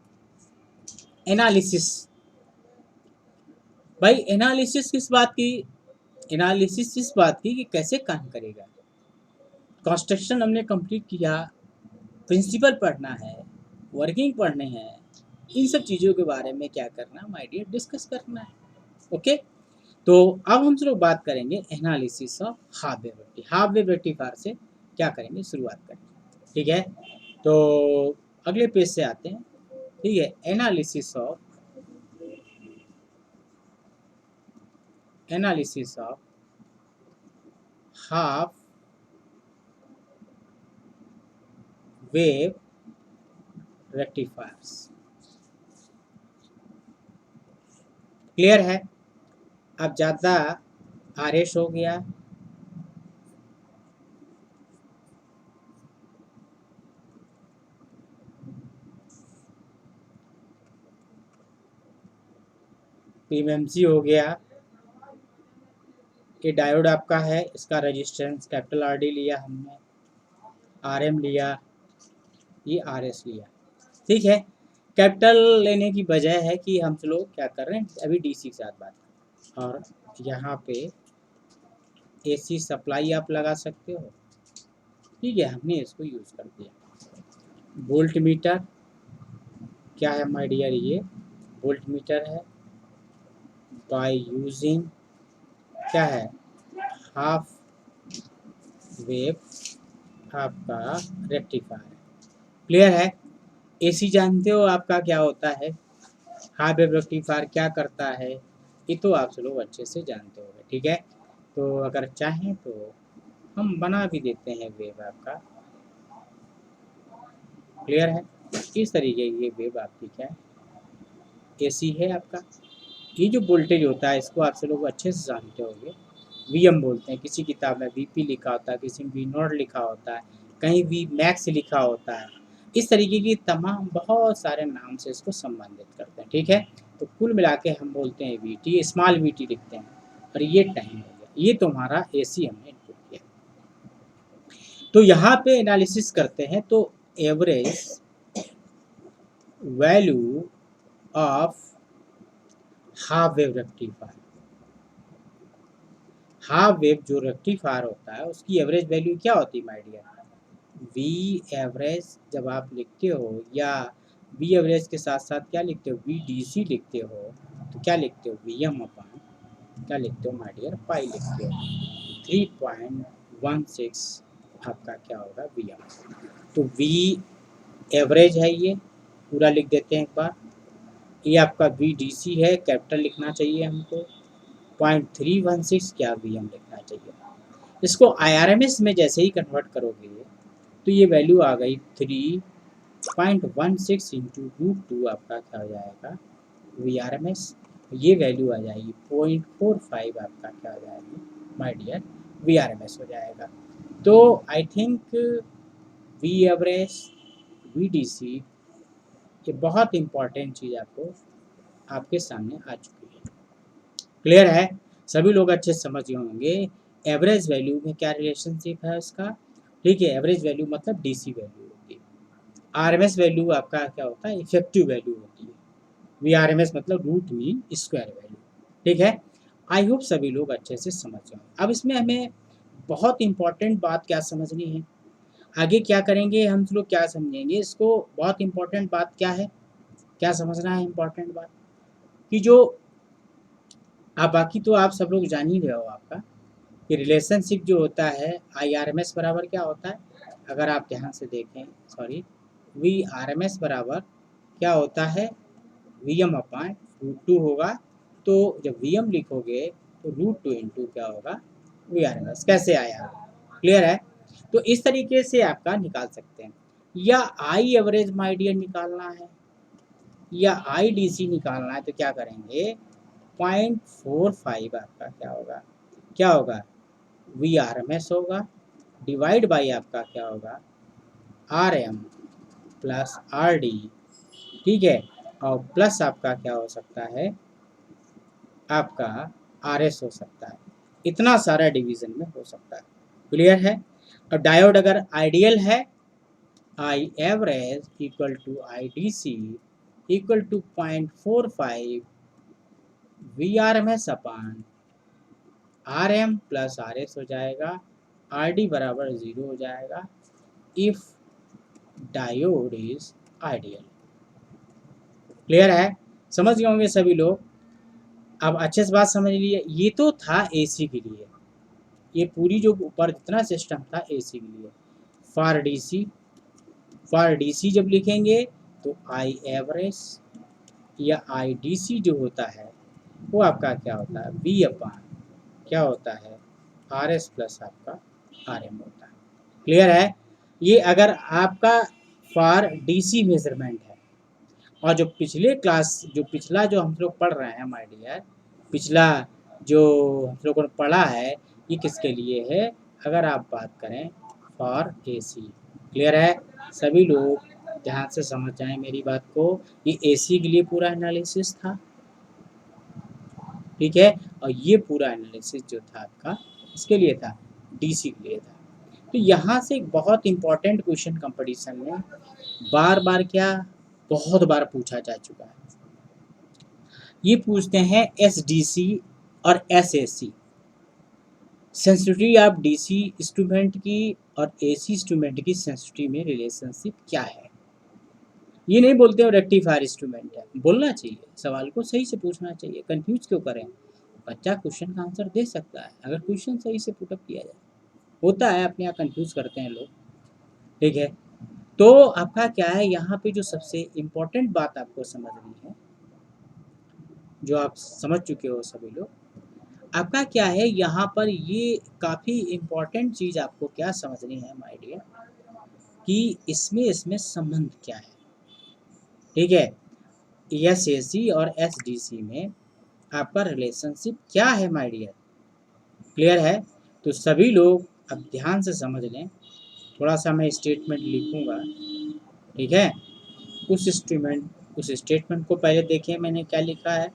एनालिसिस। भाई एनालिसिस किस बात की? एनालिसिस इस बात की कि कैसे काम करेगा। कंस्ट्रक्शन हमने कंप्लीट किया, प्रिंसिपल पढ़ना है, वर्किंग पढ़ने हैं, इन सब चीज़ों के बारे में क्या करना माय डियर, डिस्कस करना है। ओके, तो अब हम लोग बात करेंगे analysis of half wave rectifier. Half wave rectifier से क्या करेंगे, शुरुआत करेंगे। ठीक है, तो अगले पेज से आते हैं। ठीक है, analysis of half wave rectifiers. Clear है? अब ज़्यादा आरेश हो गया, पीएमएमसी हो गया, ये डायोड आपका है, इसका रेजिस्टेंस कैपिटल आर डी लिया हमने, आर एम लिया, ये आर एस लिया। ठीक है, कैपिटल लेने की वजह है कि हम लोग क्या कर रहे हैं अभी डीसी के साथ बात कर, और यहाँ पे एसी सप्लाई आप लगा सकते हो। ठीक है, हमने इसको यूज़ कर दिया। वोल्ट मीटर क्या है माय डियर, ये वोल्ट मीटर है। बाय यूजिंग क्या है, हाफ वेव आपका रेक्टिफायर। क्लियर है? एसी जानते हो आपका क्या होता है, हाफ वेव रेक्टिफायर क्या करता है, ये तो आप लोग अच्छे से जानते होंगे। ठीक है, तो अगर चाहें तो हम बना भी देते हैं वेव आपका। क्लियर है? इस तरीके की ये वेव आपकी क्या है, एसी है आपका। ये जो वोल्टेज होता है इसको आप लोग अच्छे से जानते होंगे, वीएम बोलते हैं। किसी किताब में वीपी लिखा होता है, किसी में वी नॉट लिखा होता है, कहीं वी मैक्स लिखा होता है। इस तरीके की तमाम बहुत सारे नाम से इसको संबंधित करते हैं। ठीक है, तो कुल मिला के हम बोलते हैं we T, small we T लिखते हैं। और ये टाइम हो गया, ये तुम्हारा एसी हमने इनपुट किया। तो यहाँ पे एनालिसिस करते हैं, तो average value of half wave rectifier, half wave जो रेक्टिफायर होता है उसकी एवरेज वैल्यू क्या होती है माय डियर, वी एवरेज जब आप लिखते हो, या वी एवरेज के साथ साथ क्या लिखते हो, वी डी सी लिखते हो, तो क्या लिखते हो, वी एम अपन क्या लिखते हो माय डियर, पाई लिखते हो। 3.16 आपका क्या होगा वी एम। तो वी एवरेज है, ये पूरा लिख देते हैं एक बार। ये आपका वी डी सी है, कैपिटल लिखना चाहिए हमको। 0.316 क्या वी एम लिखना चाहिए। इसको IRMS में जैसे ही कन्वर्ट करोगे तो ये वैल्यू आ गई 3.16 इंटू √2 आपका क्या हो जाएगा VRMS। ये वैल्यू आ जाएगी 0.45 आपका क्या हो जाएगी माय डियर VRMS हो जाएगा। तो I think we average VDC ये बहुत इंपॉर्टेंट चीज़ आपको आपके सामने आ चुकी है। क्लियर है? सभी लोग अच्छे से समझ गए होंगे एवरेज वैल्यू में क्या रिलेशनशिप है उसका। ठीक है, एवरेज वैल्यू मतलब डीसी वैल्यू होती है, आरएमएस वैल्यू आपका क्या होता है, इफेक्टिव वैल्यू होती है, वीआरएमएस मतलब रूट मीन स्क्वायर वैल्यू। ठीक है, आई होप सभी लोग अच्छे से समझ जाएं। अब इसमें हमें बहुत इंपॉर्टेंट बात क्या समझनी है, आगे क्या करेंगे हम लोग, क्या समझेंगे इसको, बहुत इंपॉर्टेंट बात क्या है, क्या समझना है इंपॉर्टेंट बात कि जो आप बाकी तो आप सब लोग जान ही रहे हो आपका कि रिलेशनशिप जो होता है IRMS बराबर क्या होता है, अगर आप ध्यान से देखें, सॉरी, VRMS बराबर क्या होता है, VM अपॉन √2 होगा। तो जब VM लिखोगे तो √2 इंटू क्या होगा VRMS। कैसे आया, क्लियर है? तो इस तरीके से आपका निकाल सकते हैं, या आई एवरेज माय डियर निकालना है या IDC निकालना है, तो क्या करेंगे 0.45 आपका क्या होगा VRMS होगा, डिवाइड बाई आपका क्या होगा RM प्लस RD। ठीक है, और प्लस आपका क्या हो सकता है, आपका RS हो सकता है। इतना सारा डिवीजन में हो सकता है। क्लियर है? और डायोड अगर आइडियल है, I average equal to IDC equal to 0.45 VRMS upon RM plus RS हो जाएगा, RD बराबर 0 हो जाएगा if diode is ideal. Clear है? समझ गए होंगे सभी लोग। अब अच्छे से बात समझ लिए। ये तो था AC के लिए, ये पूरी जो ऊपर जितना सिस्टम था AC के लिए। फॉर DC जब लिखेंगे तो आई एवरेज या IDC जो होता है वो आपका क्या होता है, V अपान क्या होता है, RS प्लस आपका RM होता है। क्लियर है? ये अगर आपका फॉर DC मेजरमेंट है। और जो पिछले क्लास जो हम लोग पढ़ रहे हैं माय डियर, पिछला जो हम लोगों ने पढ़ा है ये किसके लिए है, अगर आप बात करें फॉर AC। क्लियर है? सभी लोग ध्यान से समझ जाएं मेरी बात को। ये AC के लिए पूरा एनालिसिस था, ठीक है, और ये पूरा एनालिसिस जो था आपका इसके लिए था, DC के लिए था। तो यहाँ से एक बहुत इंपॉर्टेंट क्वेश्चन कंपटीशन में बार बार क्या बहुत बार पूछा जा चुका है। ये पूछते हैं SDC और SAC, sensitivity of DC instrument की और AC इंस्ट्रूमेंट की सेंसिटिविटी में रिलेशनशिप क्या है। ये नहीं बोलते हो रेक्टिफायर इंस्ट्रूमेंट है, बोलना चाहिए, सवाल को सही से पूछना चाहिए, कंफ्यूज क्यों करें। बच्चा क्वेश्चन का आंसर दे सकता है अगर क्वेश्चन सही से पुटअप किया जाए। होता है अपने यहाँ कंफ्यूज करते हैं लोग, ठीक है। तो आपका क्या है यहाँ पे जो सबसे इम्पोर्टेंट बात आपको समझनी है, जो आप समझ चुके हो सभी लोग, आपका क्या है यहाँ पर ये काफ़ी इम्पोर्टेंट चीज़ आपको क्या समझनी है माय डियर, कि इसमें संबंध क्या है, ठीक है। SAC और SDC में आपका रिलेशनशिप क्या है माय डियर, क्लियर है? तो सभी लोग अब ध्यान से समझ लें। थोड़ा सा मैं स्टेटमेंट लिखूंगा, ठीक है। उस स्टेटमेंट को पहले देखिए मैंने क्या लिखा है,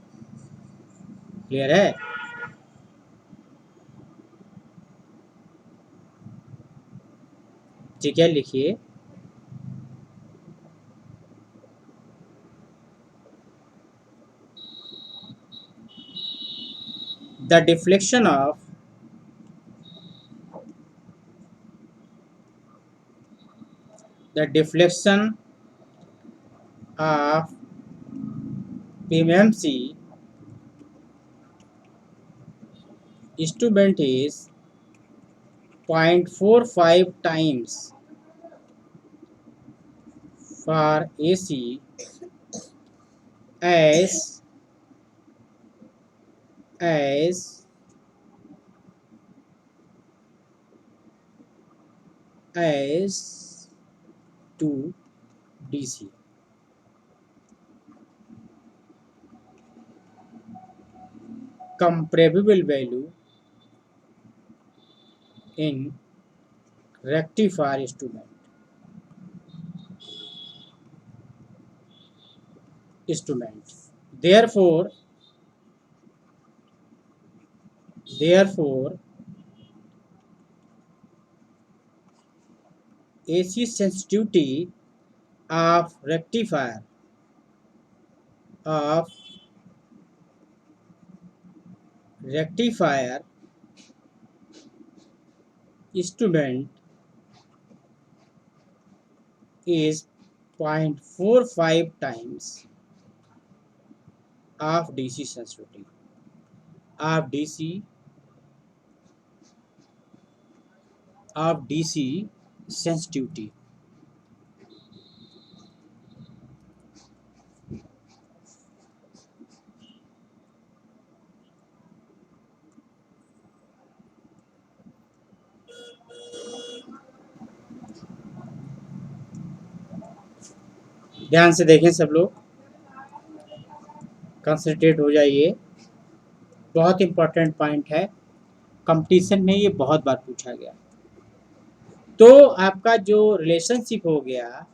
क्लियर है? ठीक है, लिखिए। The deflection of PMMC instrument is 0.45 times for AC as to DC. Comparable value in rectifier instrument. Therefore, AC sensitivity of rectifier instrument is 0.45 times of DC sensitivity of DC sensitivity. ध्यान से देखें सब लोग, concentrate हो जाइए, बहुत important point है, competition में ये बहुत बार पूछा गया। तो आपका जो रिलेशनशिप हो गया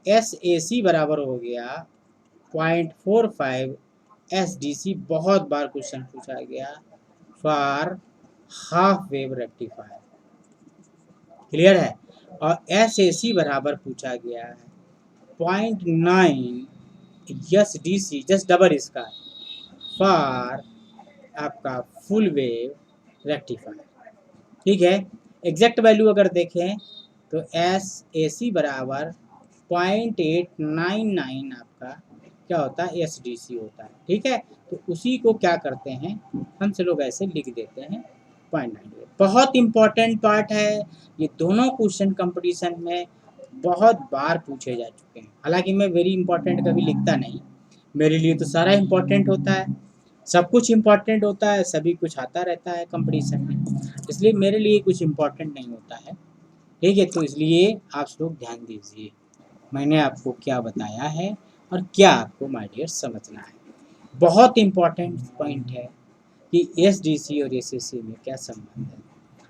SAC बराबर हो गया 0.45 SDC, बहुत बार क्वेश्चन पूछा गया for half wave rectifier, clear है। और SAC बराबर पूछा गया है 0.9 SDC जस्ट डबल इसका फॉर आपका फुल वेव रेक्टिफायर। ठीक है, एग्जैक्ट वैल्यू अगर देखें तो SAC बराबर 0.899 आपका क्या होता है SDC होता है। ठीक है, तो उसी को क्या करते हैं हम से लोग ऐसे लिख देते हैं 0.98। बहुत इंपॉर्टेंट पार्ट है ये, दोनों क्वेश्चन कंपटीशन में बहुत बार पूछे जा चुके हैं। हालांकि मैं वेरी इंपॉर्टेंट कभी लिखता नहीं, मेरे लिए तो सारा इंपॉर्टेंट होता है, सब कुछ इम्पॉर्टेंट होता है, सभी कुछ आता रहता है कंपटीशन में, इसलिए मेरे लिए कुछ इम्पॉर्टेंट नहीं होता है। ठीक है, तो इसलिए आप लोग ध्यान दीजिए मैंने आपको क्या बताया है और क्या आपको माय डियर समझना है। बहुत इम्पॉर्टेंट पॉइंट है कि SDC और SAC में क्या संबंध है,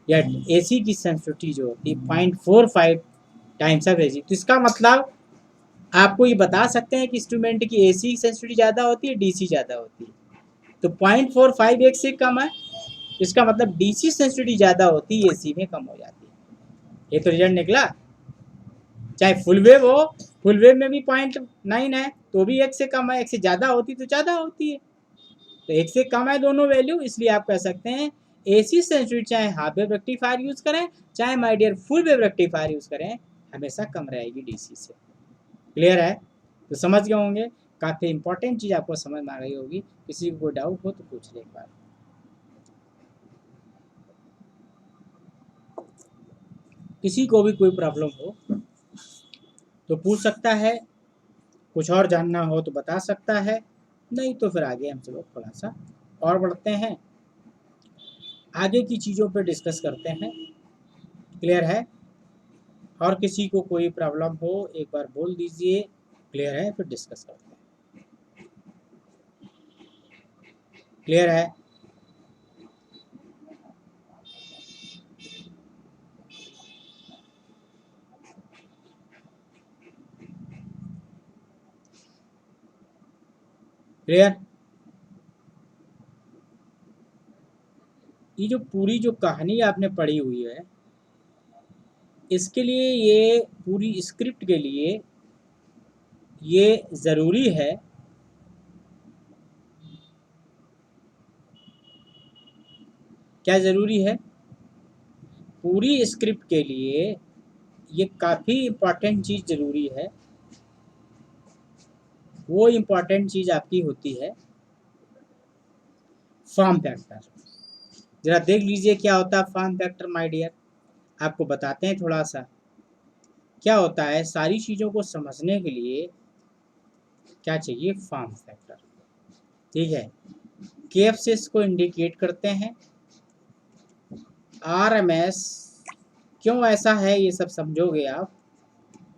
या AC की सेंसिटिविटी जो होती है 0.45 टाइम्स ऑफ AC, तो इसका मतलब आपको ये बता सकते हैं कि इंस्ट्रूमेंट की AC सेंसिटिविटी ज़्यादा होती है DC ज़्यादा होती है, तो 0.45 एक से कम है, इसका मतलब DC सेंसिटिविटी ज़्यादा होती है, AC में कम हो जाती है। ये तो रिजल्ट निकला। चाहे फुल वेव हो, फुल वेव में भी 0.9 है तो भी एक से कम है, एक से ज़्यादा होती तो ज़्यादा होती है, तो एक से कम है दोनों वैल्यू, इसलिए आप कह सकते हैं AC सेंसिटिविटी चाहे हाफ वेव रेक्टिफायर यूज़ करें चाहे my dear full wave rectifier use करें, हमेशा कम रहेगी DC से। क्लियर है, तो समझ गए होंगे। काफ़ी इंपॉर्टेंट चीज़ आपको समझ में आ गई होगी। किसी को कोई डाउट हो तो पूछ ले एक बार। किसी को भी कोई प्रॉब्लम हो तो पूछ सकता है, कुछ और जानना हो तो बता सकता है, नहीं तो फिर आगे हम सब लोग थोड़ा सा और बढ़ते हैं, आगे की चीज़ों पर डिस्कस करते हैं। क्लियर है, और किसी को कोई प्रॉब्लम हो एक बार बोल दीजिए। क्लियर है, फिर डिस्कस करते हैं। क्लियर है, क्लियर। ये जो पूरी जो कहानी आपने पढ़ी हुई है, इसके लिए ये पूरी स्क्रिप्ट के लिए ये ज़रूरी है क्या ज़रूरी है, पूरी स्क्रिप्ट के लिए ये काफ़ी इम्पॉर्टेंट चीज़ ज़रूरी है। वो इम्पॉर्टेंट चीज़ आपकी होती है फॉर्म फैक्टर। ज़रा देख लीजिए क्या होता है फॉर्म फैक्टर माय डियर, आपको बताते हैं थोड़ा सा क्या होता है। सारी चीज़ों को समझने के लिए क्या चाहिए, फॉर्म फैक्टर। ठीक है, KF से इसको इंडिकेट करते हैं, RMS क्यों ऐसा है ये सब समझोगे आप,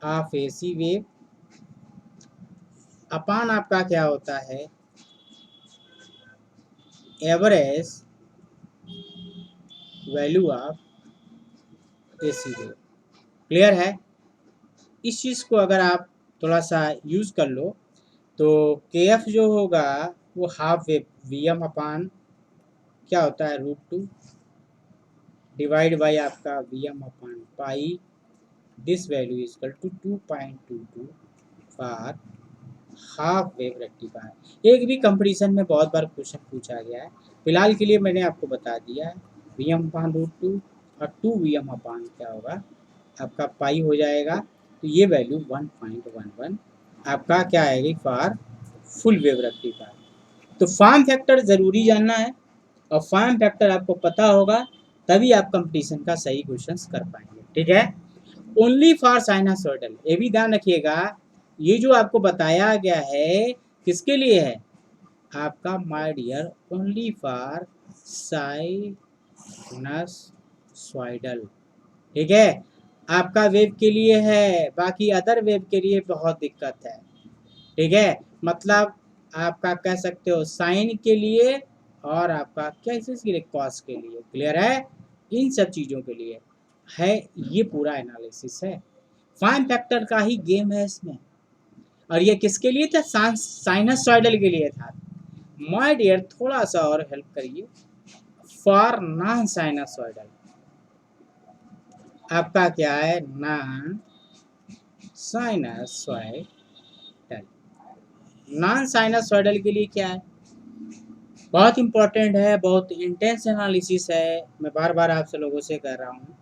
ऑफ AC वेव अपान आपका क्या होता है average value of AC wave. Clear है, इस चीज़ को अगर आप थोड़ा सा यूज़ कर लो तो KF जो होगा वो हाफ वेव VM अपान क्या होता है √2 डिवाइड बाई आपका VM अपान पाई, this value is equal to 2.22 for half wave rectifier. एक भी कंपटीशन में बहुत बार क्वेश्चन पूछा गया है, फिलहाल के लिए मैंने आपको बता दिया है VM अपान √2 और 2 VM अपान क्या होगा आपका पाई हो जाएगा, तो ये वैल्यू 1.11 आपका क्या आएगी फॉर फुल वेव रेक्टिफायर। तो फॉर्म फैक्टर ज़रूरी जानना है, और फॉर्म फैक्टर आपको पता होगा तभी आप कंपटीशन का सही क्वेश्चन कर पाएंगे। ठीक है, ओनली फॉर साइनसॉइडल, ये भी ध्यान रखिएगा, ये जो आपको बताया गया है किसके लिए है आपका my dear, only for sinusoidal. ठीक है, आपका वेव के लिए है, बाकी अदर वेव के लिए बहुत दिक्कत है। ठीक है, मतलब आपका कह सकते हो साइन के लिए और आपका क्या इसके लिए कॉस के लिए। क्लियर है, इन सब चीज़ों के लिए है ये पूरा एनालिसिस है, फॉर्म फैक्टर का ही गेम है इसमें। और ये किसके लिए था, साइनसॉइडल के लिए था। माय डियर थोड़ा सा और हेल्प करिए, फॉर नॉन साइनसॉइडल आपका क्या है, नॉन साइनसॉइडल नॉन साइनसॉइडल के लिए क्या है, बहुत इंपॉर्टेंट है, बहुत इंटेंस एनालिसिस है, मैं बार बार आपसे लोगों से कह रहा हूँ,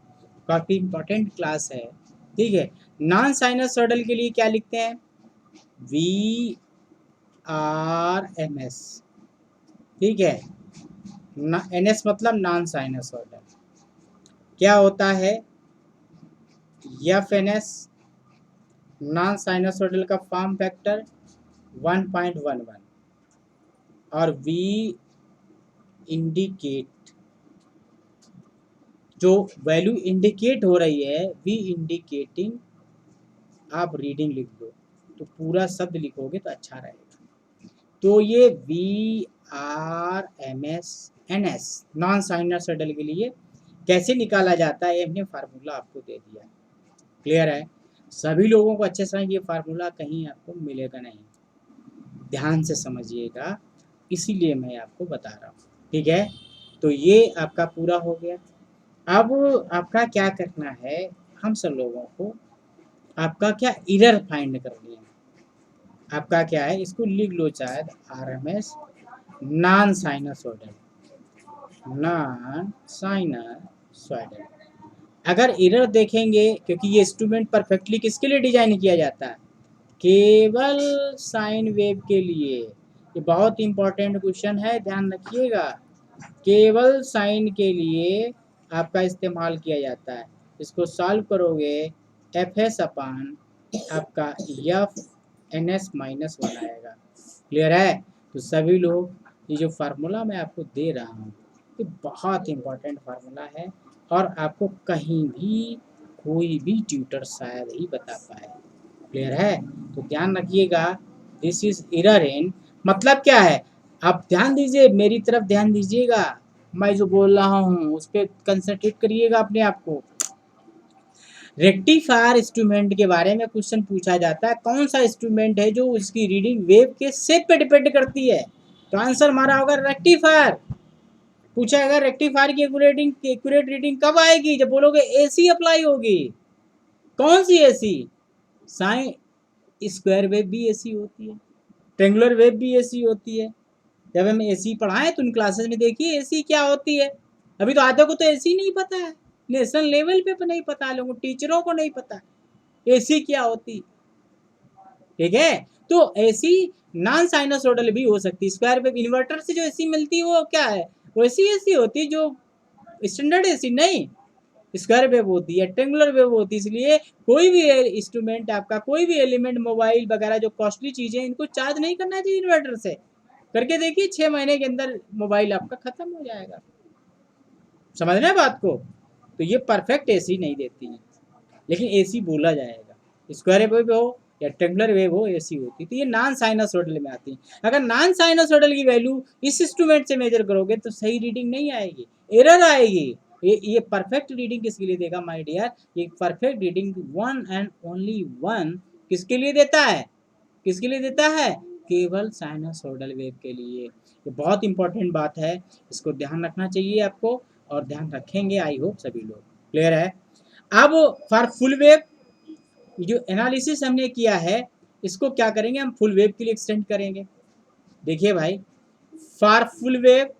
काफ़ी इंपॉर्टेंट क्लास है, ठीक है। नॉन साइनसॉइडल के लिए क्या लिखते हैं, वी आर एम एस, ठीक है, एन एस मतलब नॉन साइनसॉइडल, क्या होता है, F N S non sinusoidal का फॉर्म फैक्टर 1.11 और वी इंडिकेट, जो वैल्यू इंडिकेट हो रही है, वी इंडिकेटिंग, आप रीडिंग लिख दो, तो पूरा शब्द लिखोगे तो अच्छा रहेगा। तो ये V R M S N S non sinusoidal के लिए कैसे निकाला जाता है, हमने फार्मूला आपको दे दिया, क्लियर है। सभी लोगों को अच्छे से ये फार्मूला कहीं आपको मिलेगा नहीं, ध्यान से समझिएगा, इसीलिए मैं आपको बता रहा हूँ, ठीक है। तो ये आपका पूरा हो गया। अब आपका क्या करना है, हम सब लोगों को आपका क्या एरर फाइंड करनी है, आपका क्या है, इसको लिख लो शायद, R M S non sinusoidal, non sinusoidal. अगर एरर देखेंगे, क्योंकि ये इंस्ट्रूमेंट परफेक्टली किसके लिए डिजाइन किया जाता है, केवल साइन वेव के लिए, ये बहुत इंपॉर्टेंट क्वेश्चन है, ध्यान रखिएगा, केवल साइन के लिए आपका इस्तेमाल किया जाता है। इसको सॉल्व करोगे, एफ एस अपान आपका एफ एन एस माइनस 1 आएगा, क्लियर है। तो सभी लोग, ये जो फार्मूला मैं आपको दे रहा हूँ, ये बहुत इंपॉर्टेंट फार्मूला है, और आपको कहीं भी कोई भी ट्यूटर शायद ही बता पाए, क्लियर है। तो ध्यान रखिएगा, दिस इज एरर इन, मतलब क्या है, आप ध्यान दीजिए, मेरी तरफ ध्यान दीजिएगा, मैं जो बोल रहा हूँ उस पर कंसंट्रेट करिएगा अपने आप को। रेक्टिफायर इंस्ट्रूमेंट के बारे में क्वेश्चन पूछा जाता है, कौन सा इंस्ट्रूमेंट है जो उसकी रीडिंग वेव के शेप पे डिपेंड करती है, तो आंसर हमारा होगा रेक्टिफायर। पूछा अगर रेक्टिफायर की एक्यूरेट रीडिंग कब आएगी, जब बोलोगे एसी अप्लाई होगी, कौन सी एसी, साइन स्क्वायर वेव भी एसी होती है, ट्रेंगुलर वेव भी एसी होती है, जब हम एसी पढ़ाएं तो उन क्लासेस में देखिए एसी क्या होती है, अभी तो आधे को तो एसी नहीं पता है, नेशनल लेवल पे नहीं पता है लोगों, टीचरों को नहीं पता एसी क्या होती, ठीक है। तो एसी नॉन साइनसोइडल भी हो सकती है, स्क्वायर वेव इन्वर्टर से जो एसी मिलती है वो क्या है, वैसी एसी होती है जो स्टैंडर्ड एसी नहीं, स्क्वायर वेव होती है, ट्रेंगुलर वेव होती है, इसलिए कोई भी इंस्ट्रूमेंट आपका, कोई भी एलिमेंट, मोबाइल वगैरह जो कॉस्टली चीजें, इनको चार्ज नहीं करना चाहिए इन्वर्टर से, करके देखिए 6 महीने के अंदर मोबाइल आपका खत्म हो जाएगा, समझ रहे हैं बात को। तो ये परफेक्ट एसी नहीं देती है, लेकिन एसी बोला जाएगा, स्क्वायर वेव हो या ट्रेंगुलर वेव हो, एसी होती, तो ये नॉन साइनसोइडल में आती है। अगर नॉन साइनसोइडल की वैल्यू इस इंस्ट्रूमेंट से मेजर करोगे तो सही रीडिंग नहीं आएगी, एरर आएगी। ये परफेक्ट रीडिंग किसके लिए देगा माय डियर, ये perfect reading one and only one किसके लिए देता है, किसके लिए देता है, केवल साइनसोइडल वेव के लिए। ये बहुत इंपॉर्टेंट बात है, इसको ध्यान रखना चाहिए आपको, और ध्यान रखेंगे आई होप सभी लोग, क्लियर है। अब फॉर फुल वेव, जो एनालिसिस हमने किया है, इसको क्या करेंगे, हम फुल वेव के लिए एक्सटेंड करेंगे। देखिए भाई, फॉर फुल वेव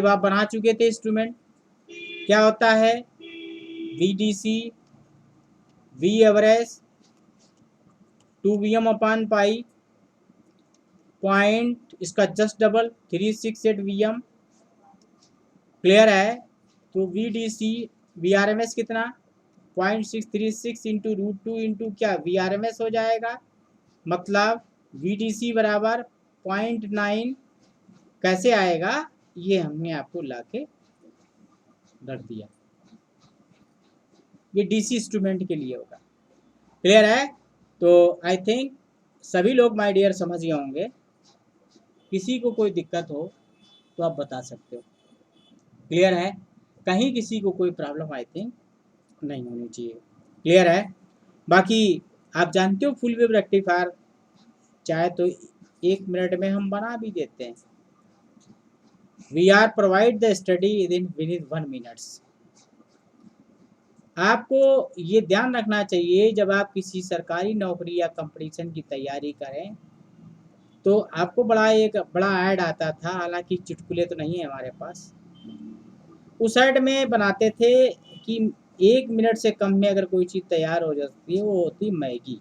आप बना चुके थे इंस्ट्रूमेंट, क्या होता है, V D C V average 2 Vm upon पाई, पॉइंट इसका जस्ट डबल 368 Vm, क्लियर है। तो V D C V R M S कितना, 0.636 इंटू √2 इंटू क्या वी आर एम एस हो जाएगा, मतलब वी डी सी बराबर 0.9, कैसे आएगा, ये हमने आपको ला के रख दिया, ये डीसी इंस्ट्रूमेंट के लिए होगा, क्लियर है। तो आई थिंक सभी लोग माय डियर समझ गए होंगे, किसी को कोई दिक्कत हो तो आप बता सकते हो, क्लियर है, कहीं किसी को कोई प्रॉब्लम आई थिंक नहीं होनी चाहिए, क्लियर है। बाकी आप जानते हो फुल वेव रेक्टिफायर चाहे तो 1 मिनट में हम बना भी देते हैं, we are provide the study within 1 minutes, आपको ये ध्यान रखना चाहिए जब आप किसी सरकारी नौकरी या कंपटीशन की तैयारी करें तो आपको एक बड़ा ऐड आता था, हालांकि चुटकुले तो नहीं है हमारे पास। उस ऐड में बनाते थे कि 1 मिनट से कम में अगर कोई चीज़ तैयार हो जाती है, वो होती मैगी।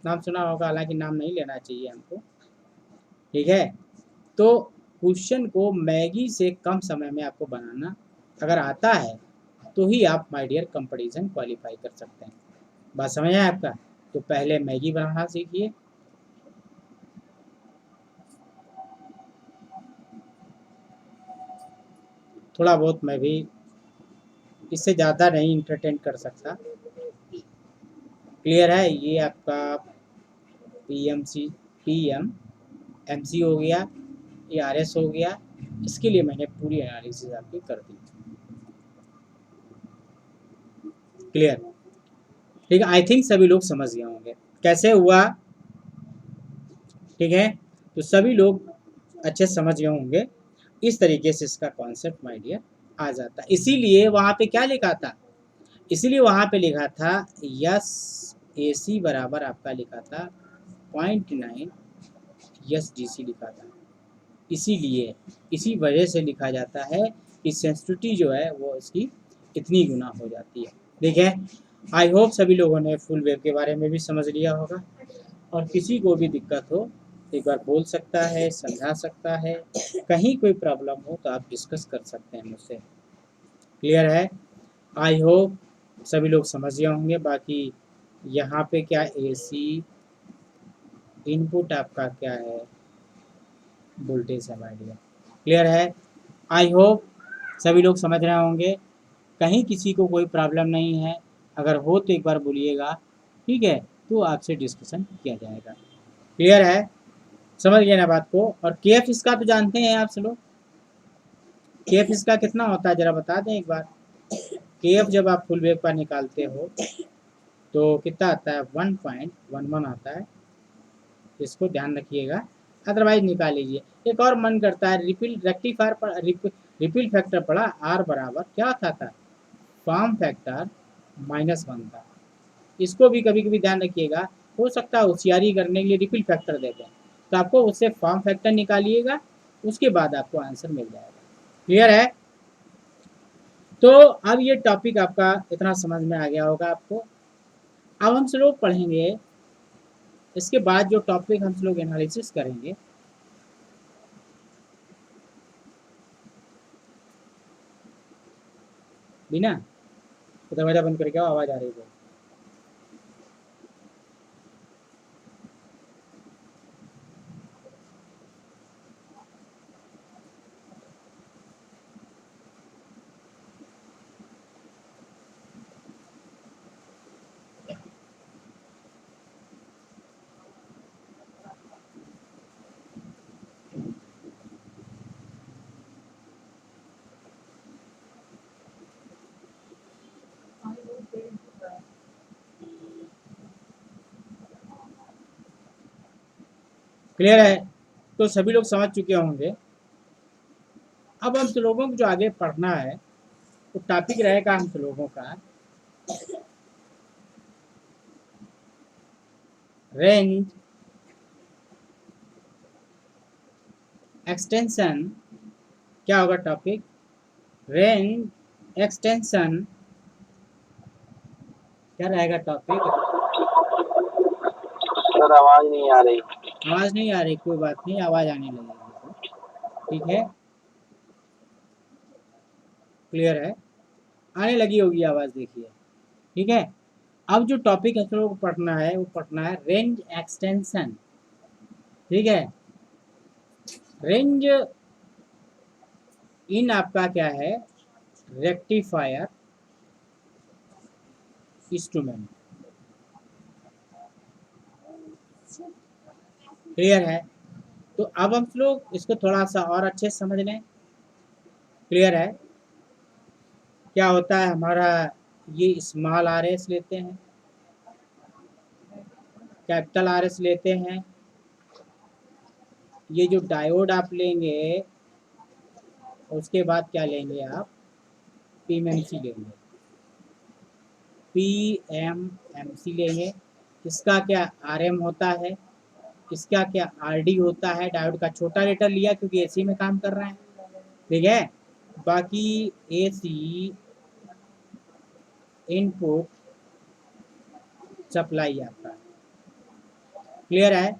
नाम सुना होगा, हालांकि नाम नहीं लेना चाहिए हमको, ठीक है। तो क्वेश्चन को मैगी से कम समय में आपको बनाना अगर आता है तो ही आप माय डियर कंपटीशन क्वालिफाई कर सकते हैं। बात समझ आए आपका? तो पहले मैगी बनाना सीखिए। थोड़ा बहुत मैं भी इससे ज़्यादा नहीं इंटरटेन कर सकता। क्लियर है? ये आपका पीएम एमसी हो गया, ये आरएस हो गया। इसके लिए मैंने पूरी एनालिसिस आपकी कर दी। क्लियर? ठीक है, आई थिंक सभी लोग समझ गए होंगे कैसे हुआ। ठीक है, तो सभी लोग अच्छे समझ गए होंगे। इस तरीके से इसका कॉन्सेप्ट माय डियर आ जाता है। इसीलिए वहाँ पे क्या लिखा था, इसीलिए वहाँ पे लिखा था यस ए सी बराबर आपका लिखा था 0.9 यस डी सी लिखा था। इसीलिए इसी वजह से लिखा जाता है कि सेंसिटिविटी जो है वो इसकी इतनी गुना हो जाती है। देखिए, आई होप सभी लोगों ने फुल वेव के बारे में भी समझ लिया होगा, और किसी को भी दिक्कत हो एक बार बोल सकता है, समझा सकता है। कहीं कोई प्रॉब्लम हो तो आप डिस्कस कर सकते हैं मुझसे। क्लियर है? आई होप सभी लोग समझ गए होंगे। बाकी यहाँ पे क्या एसी इनपुट आपका क्या है, वोल्टेज है माय डियर। क्लियर है? आई होप सभी लोग समझ रहे होंगे। कहीं किसी को कोई प्रॉब्लम नहीं है, अगर हो तो एक बार बोलिएगा, ठीक है, तो आपसे डिस्कशन किया जाएगा। क्लियर है? समझ गए ना बात को? और के एफ इसका तो जानते हैं आप सब लोग, के एफ इसका कितना होता है जरा बता दें एक बार। के एफ जब आप फुल वेव का निकालते हो तो कितना आता है, 1.11 आता है। इसको ध्यान रखिएगा, अदरवाइज निकाल लीजिए। एक और मन करता है, रिपिल रेक्टिफायर पर रिपिल फैक्टर पड़ा आर बराबर क्या था फॉर्म फैक्टर -1 था। इसको भी कभी कभी ध्यान रखिएगा, हो सकता है होशियारी करने के लिए रिपिल फैक्टर देते हैं, तो आपको उससे फॉर्म फैक्टर निकालिएगा, उसके बाद आपको आंसर मिल जाएगा। क्लियर है? तो अब ये टॉपिक आपका इतना समझ में आ गया होगा आपको। अब हम लोग पढ़ेंगे इसके बाद जो टॉपिक हम लोग एनालिसिस करेंगे, बिना दरवाजा बंद करके आओ, आवाज़ आ रही है। क्लियर है? तो सभी लोग समझ चुके होंगे। अब हम लोगों को जो आगे पढ़ना है तो टॉपिक रहेगा हम लोगों का रेंज एक्सटेंशन। क्या होगा टॉपिक? Range extension. क्या रहेगा टॉपिक? सर आवाज नहीं आ रही। आवाज़ नहीं आ रही, कोई बात नहीं, आवाज़ आने लगेगी, ठीक है। क्लियर है? आने लगी होगी आवाज़, देखिए, ठीक है। अब जो टॉपिक हम लोगों को पढ़ना है वो पढ़ना है रेंज एक्सटेंशन, ठीक है। रेंज इन आपका क्या है, रेक्टिफायर इंस्ट्रूमेंट। क्लियर है? तो अब हम लोग इसको थोड़ा सा और अच्छे से समझ लें। क्लियर है? क्या होता है हमारा, ये स्मॉल आर एस लेते हैं, कैपिटल आर एस लेते हैं, ये जो डायोड आप लेंगे उसके बाद क्या लेंगे आप, पीएमएमसी लेंगे। PMMC लेंगे। इसका क्या RM होता है, इसका क्या RD होता है। डायोड का छोटा रेटर लिया क्योंकि AC में काम कर रहे हैं, ठीक है। बाकी AC इनपुट सप्लाई आपका क्लियर है।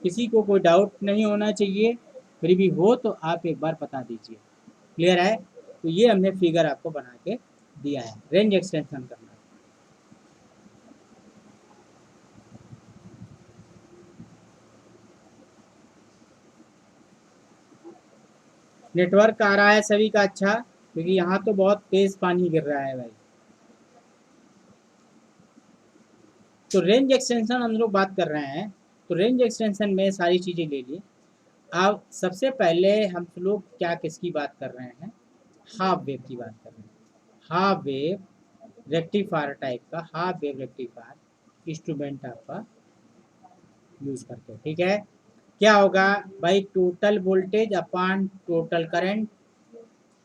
किसी को कोई डाउट नहीं होना चाहिए, फिर भी हो तो आप एक बार बता दीजिए। क्लियर है। तो ये हमने फिगर आपको बना के दिया है, रेंज एक्सटेंशन करना। नेटवर्क आ रहा है सभी का अच्छा, क्योंकि यहाँ तो बहुत तेज पानी गिर रहा है भाई। तो रेंज एक्सटेंशन हम लोग बात कर रहे हैं, तो रेंज एक्सटेंशन में सारी चीज़ें ले ली। अब सबसे पहले हम लोग क्या किसकी बात कर रहे हैं, हाफ वेव की बात कर रहे हैं। हाफ वेव रेक्टिफायर टाइप का हाफ वेव रेक्टिफायर इंस्ट्रूमेंट आपका यूज़ करके, ठीक है। क्या होगा भाई, टोटल वोल्टेज अपान टोटल करंट,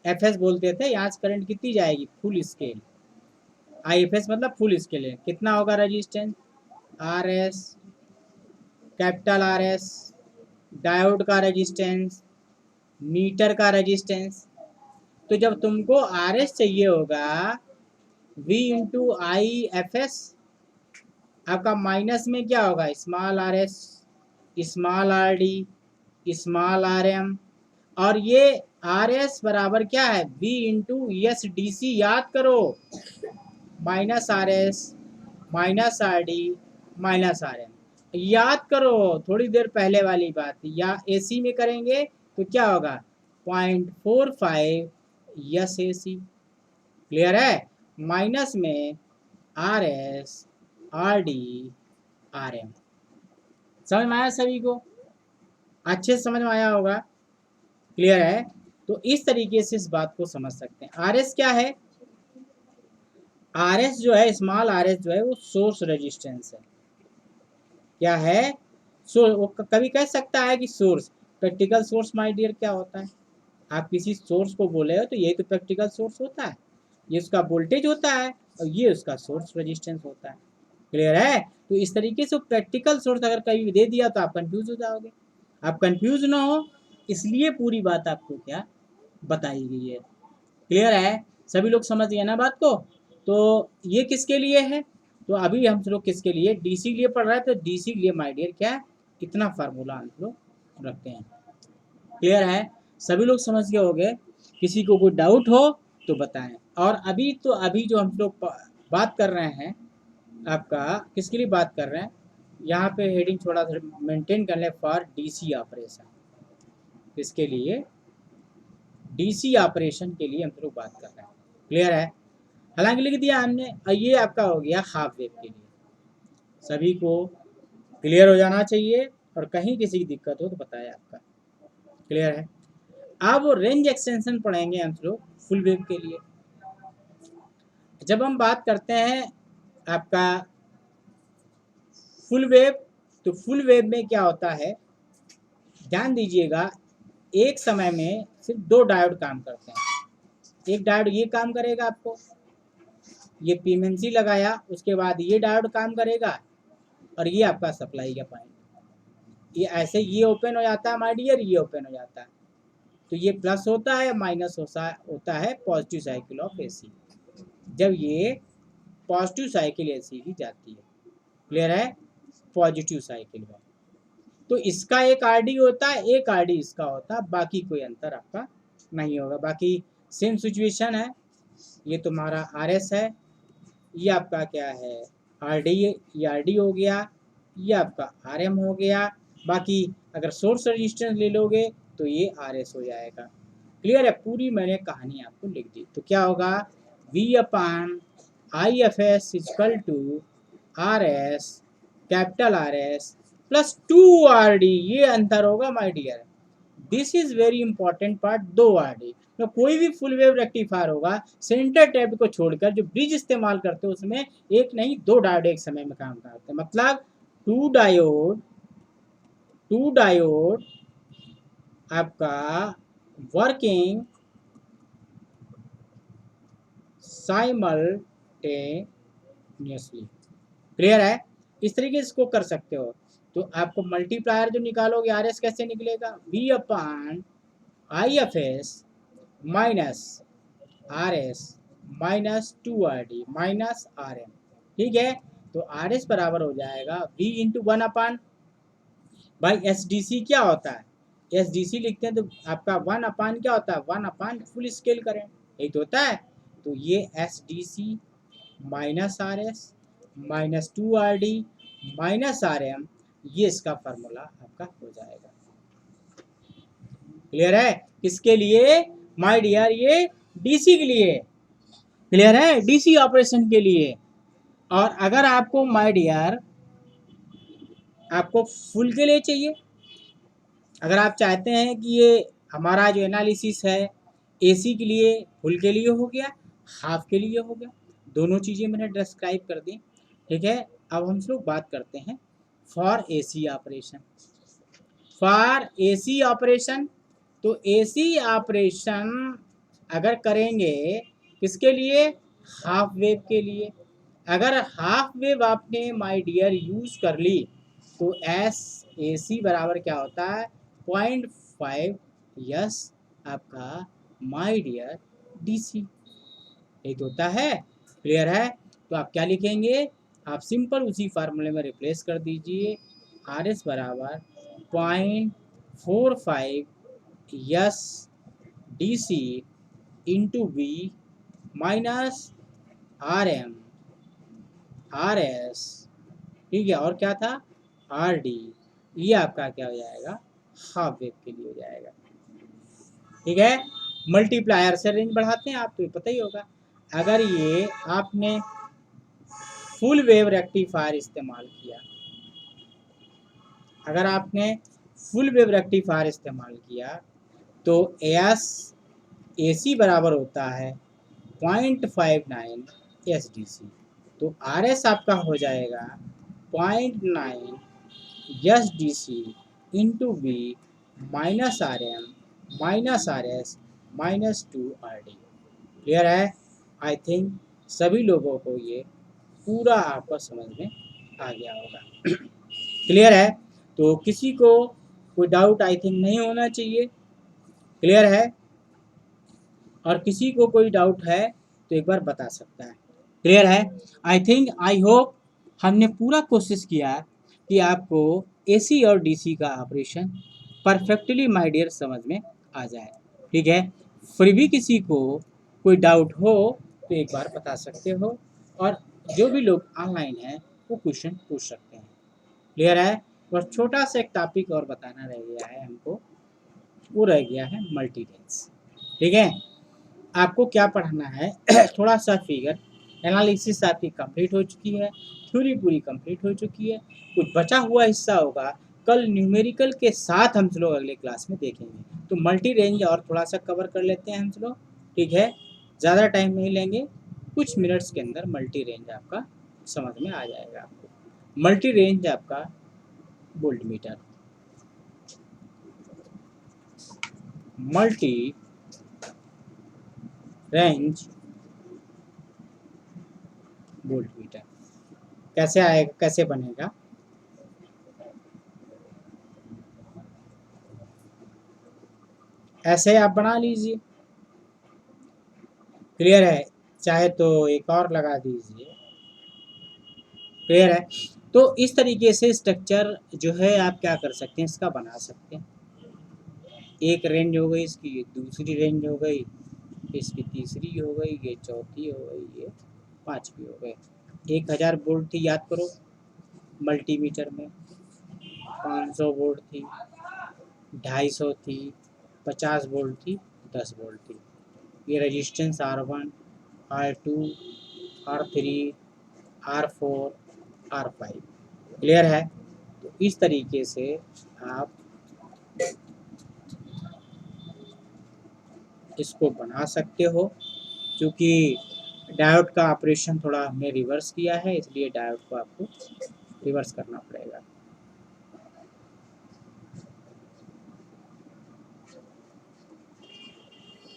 FS बोलते थे। यहाँ से करंट कितनी जाएगी, फुल स्केल। IFS मतलब फुल स्केल है। कितना होगा resistance, RS, capital RS, diode का रेजिस्टेंस, मीटर का रेजिस्टेंस। तो जब तुमको RS चाहिए होगा, V इंटू IFS, आपका माइनस में क्या होगा, small RS, small RD, small RM, और ये RS बराबर क्या है, V इंटू SDC। याद करो, minus RS minus RD minus RM। याद करो थोड़ी देर पहले वाली बात, या AC में करेंगे तो क्या होगा, 0.45 SAC। क्लियर है। माइनस में RS RD RM। समझ में आया सभी को, अच्छे से समझ में आया होगा। क्लियर है। तो इस तरीके से इस बात को समझ सकते हैं। RS क्या है, RS जो है, स्मॉल RS जो है वो सोर्स रेजिस्टेंस है। क्या है, वो कभी कह सकता है कि source, practical source my dear क्या होता है। आप किसी सोर्स को बोले हो तो यही तो प्रैक्टिकल सोर्स होता है। ये उसका वोल्टेज होता है और ये उसका सोर्स रेजिस्टेंस होता है। क्लियर है। तो इस तरीके से प्रैक्टिकल सोर्स अगर कभी दे दिया तो आप कंफ्यूज हो जाओगे। आप कंफ्यूज ना हो, इसलिए पूरी बात आपको क्या बताई गई है। क्लियर है, सभी लोग समझ गए ना बात को। तो ये किसके लिए है, तो अभी हम लोग किसके लिए, DC लिए पढ़ रहा है, तो DC लिए माय डियर क्या है, इतना फार्मूला हम लोग रखते हैं। क्लियर है, सभी लोग समझ गए होंगे। किसी को कोई डाउट हो तो बताएं। और अभी जो हम लोग बात कर रहे हैं, आपका किसके लिए बात कर रहे हैं, यहाँ पे हेडिंग थोड़ा सा मेंटेन कर लें, फॉर DC ऑपरेशन। इसके लिए DC ऑपरेशन के लिए हम लोग बात कर रहे हैं। क्लियर है। हालांकि लिख दिया हमने, और ये आपका हो गया हाफ वेव के लिए। सभी को क्लियर हो जाना चाहिए, और कहीं किसी की दिक्कत हो तो बताया आपका। क्लियर है। अब रेंज एक्सटेंशन पढ़ेंगे हम लोग फुल वेव के लिए। जब हम बात करते हैं आपका फुल वेव, तो फुल वेव में क्या होता है, ध्यान दीजिएगा, एक समय में सिर्फ दो डायोड काम करते हैं। एक डायोड ये काम करेगा आपको, ये PMMC लगाया, उसके बाद ये डायोड काम करेगा, और ये आपका सप्लाई का पॉइंट। ये ऐसे ये ओपन हो जाता है माय डियर, ये ओपन हो जाता है, तो ये प्लस होता है, माइनस होता है पॉजिटिव साइकिल ऑफ AC, जब ये पॉजिटिव साइकिल AC की जाती है। क्लियर है, पॉजिटिव साइकिल में। तो इसका एक RD होता है, एक RD इसका होता है, बाकी कोई अंतर आपका नहीं होगा। बाकी सेम सिचुएशन है। ये तुम्हारा RS है, ये आपका क्या है RD, ये RD हो गया, ये आपका RM हो गया। बाकी अगर सोर्स रेजिस्टेंस ले लोगे तो ये RS हो जाएगा। क्लियर है, पूरी मैंने कहानी आपको लिख दी। तो क्या होगा, V/IFS equal to RS capital RS plus 2RD। ये अंतर होगा my dear. This is very important part, 2RD। तो कोई भी फुल वेव रेक्टिफायर होगा, सेंटर टैप को छोड़कर जो ब्रिज इस्तेमाल करते हो उसमें एक नहीं दो डायोड एक समय में काम करते हैं। मतलब टू डायोड आपका वर्किंग साइमल्टेनियसली। कंटिन्यूसली। क्लियर है? इस तरीके से इसको कर सकते हो। तो आपको मल्टीप्लायर जो निकालोगे आर एस कैसे निकलेगा, V upon I F S minus R S minus 2 RD minus R M. ठीक है, तो आर एस बराबर हो जाएगा वी इंटू 1 अपान, भाई एस डी सी क्या होता है, एस डी सी लिखते हैं तो आपका 1 अपान क्या होता है, 1 अपान फुल स्केल करेंट, यही तो होता है। तो ये S D C minus R S minus 2 RD minus R M, ये इसका फार्मूला आपका हो जाएगा। क्लियर है? किसके लिए माय डियर, ये डीसी के लिए। क्लियर है? डीसी ऑपरेशन के लिए। और अगर आपको माय डियर आपको फुल के लिए चाहिए, अगर आप चाहते हैं कि ये हमारा जो एनालिसिस है एसी के लिए फुल के लिए हो गया, हाफ के लिए हो गया, दोनों चीज़ें मैंने डिस्क्राइब कर दी। ठीक है, अब हम लोग बात करते हैं for AC operation. For AC operation, तो एसी ऑपरेशन अगर करेंगे किसके लिए, हाफ वेव के लिए। अगर हाफ वेव आपने माय डियर यूज़ कर ली तो एस ए सी बराबर क्या होता है, 0.5 यस आपका माय डियर डी सी, यही तो होता है। क्लियर है? तो आप क्या लिखेंगे, आप सिंपल उसी फार्मूले में रिप्लेस कर दीजिए, आर एस बराबर 0.45 S D C into V minus R M R S, ठीक है, और क्या था आर डी, ये आपका क्या हो जाएगा, हाफ वेव के लिए हो जाएगा। ठीक है, मल्टीप्लायर से रेंज बढ़ाते हैं, आपको पता ही होगा। अगर ये आपने फुल वेव रेक्टिफायर इस्तेमाल किया, अगर आपने फुल वेव रेक्टिफायर इस्तेमाल किया तो एस ए सी बराबर होता है 0.59 एस डी सी, तो आर एस आपका हो जाएगा 0.9 S D C into B minus R M minus R S minus 2 RD। Clear है? आई थिंक सभी लोगों को ये पूरा आपको समझ में आ गया होगा। क्लियर है? तो किसी को कोई डाउट आई थिंक नहीं होना चाहिए। क्लियर है? और किसी को कोई डाउट है तो एक बार बता सकता है। क्लियर है? आई थिंक आई होप हमने पूरा कोशिश किया कि आपको एसी और डीसी का ऑपरेशन परफेक्टली माय डियर समझ में आ जाए। ठीक है, फिर भी किसी को कोई डाउट हो तो एक बार बता सकते हो, और जो भी लोग ऑनलाइन हैं वो क्वेश्चन पूछ सकते हैं। क्लियर है? बस छोटा सा एक टॉपिक और बताना रह गया है हमको, वो रह गया है मल्टी रेंज। ठीक है, आपको क्या पढ़ना है थोड़ा सा फिगर एनालिसिस आपकी कंप्लीट हो चुकी है, थ्योरी पूरी कंप्लीट हो चुकी है, कुछ बचा हुआ हिस्सा होगा कल न्यूमेरिकल के साथ हम लोग अगले क्लास में देखेंगे। तो मल्टी रेंज और थोड़ा सा कवर कर लेते हैं हम लोग। ठीक है, ज़्यादा टाइम नहीं लेंगे, कुछ मिनट्स के अंदर मल्टी रेंज आपका समझ में आ जाएगा। आपको मल्टी रेंज आपका volt meter, multi range volt meter कैसे आएगा, कैसे बनेगा, ऐसे आप बना लीजिए। क्लियर है? चाहे तो एक और लगा दीजिए। क्लियर है? तो इस तरीके से स्ट्रक्चर जो है आप क्या कर सकते हैं, इसका बना सकते हैं। एक रेंज हो गई इसकी, दूसरी रेंज हो गई, इसकी तीसरी हो गई, ये चौथी हो गई, ये पांचवी हो गई। 1000 वोल्ट थी, याद करो मल्टीमीटर में, 500 वोल्ट थी, 250 थी, 50 वोल्ट थी, 10 वोल्ट थी। ये resistance R1 R2 R3 R4 R5। Clear है? तो इस तरीके से आप इसको बना सकते हो। क्योंकि डायोड का ऑपरेशन थोड़ा हमने रिवर्स किया है, इसलिए डायोड को आपको रिवर्स करना पड़ेगा।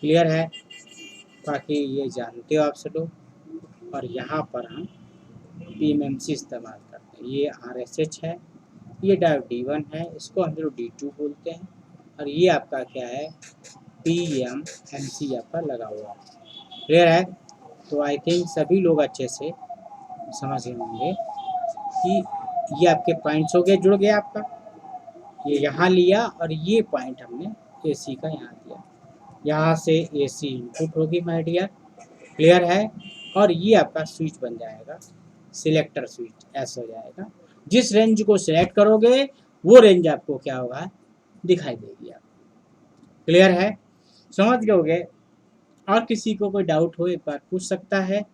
क्लियर है? बाकी ये जानते हो आप सब लोग। और यहाँ पर हम PMMC इस्तेमाल करते हैं। ये RSH है, ये डायोड D1 है, इसको हम लोग D2 बोलते हैं, और ये आपका क्या है, PMMC आपका लगा हुआ है। क्लियर है? तो आई थिंक सभी लोग अच्छे से समझ गए होंगे कि ये आपके पॉइंट्स हो गए, जुड़ गया आपका, ये यहाँ लिया और ये पॉइंट हमने AC का यहाँ दिया, यहाँ से AC इनपुट होगी माय डियर। क्लियर है? और ये आपका स्विच बन जाएगा, सिलेक्टर स्विच ऐसा हो जाएगा। जिस रेंज को सिलेक्ट करोगे वो रेंज आपको क्या होगा, दिखाई देगी आप। क्लियर है? समझ गए? और किसी को कोई डाउट हो एक बार पूछ सकता है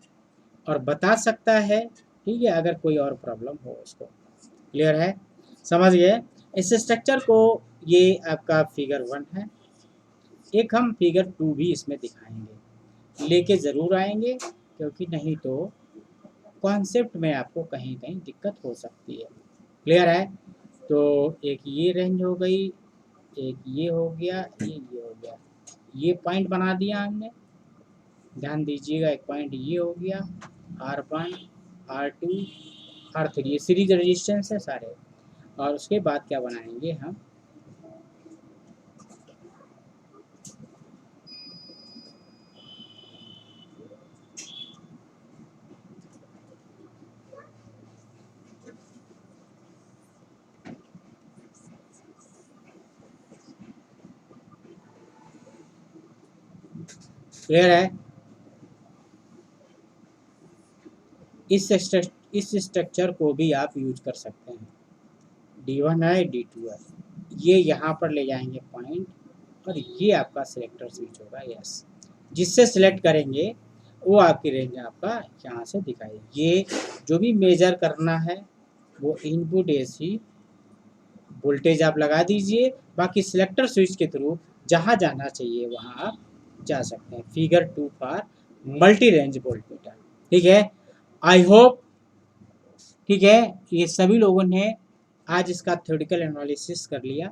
और बता सकता है, ठीक है, अगर कोई और प्रॉब्लम हो उसको। क्लियर है? समझ गए? इस स्ट्रक्चर को, ये आपका फिगर 1 है, एक हम फिगर 2 भी इसमें दिखाएंगे, लेके ज़रूर आएंगे, क्योंकि नहीं तो कॉन्सेप्ट में आपको कहीं कहीं दिक्कत हो सकती है। क्लियर है? तो एक ये रेंज हो गई, एक ये हो गया, ये हो गया, ये पॉइंट बना दिया हमने, ध्यान दीजिएगा। एक पॉइंट ये हो गया, R1, R2, R3, ये सीरीज रेजिस्टेंस है सारे। और उसके बाद क्या बनाएंगे हम, क्लियर है? इस स्ट्रक्चर को भी आप यूज कर सकते हैं। D1 है, D2 है, ये यहाँ पर ले जाएंगे पॉइंट, और ये आपका सिलेक्टर स्विच होगा, यस, जिससे सिलेक्ट करेंगे वो आपकी रेंज आपका यहाँ से दिखाई। ये जो भी मेजर करना है वो इनपुट AC वोल्टेज आप लगा दीजिए, बाकी सिलेक्टर स्विच के थ्रू जहाँ जाना चाहिए वहाँ आप जा सकते हैं। Figure 2 for multi range voltmeter. ठीक है, आई होप, ठीक है, ये सभी लोगों ने आज इसका थ्योरेटिकल एनालिसिस कर लिया,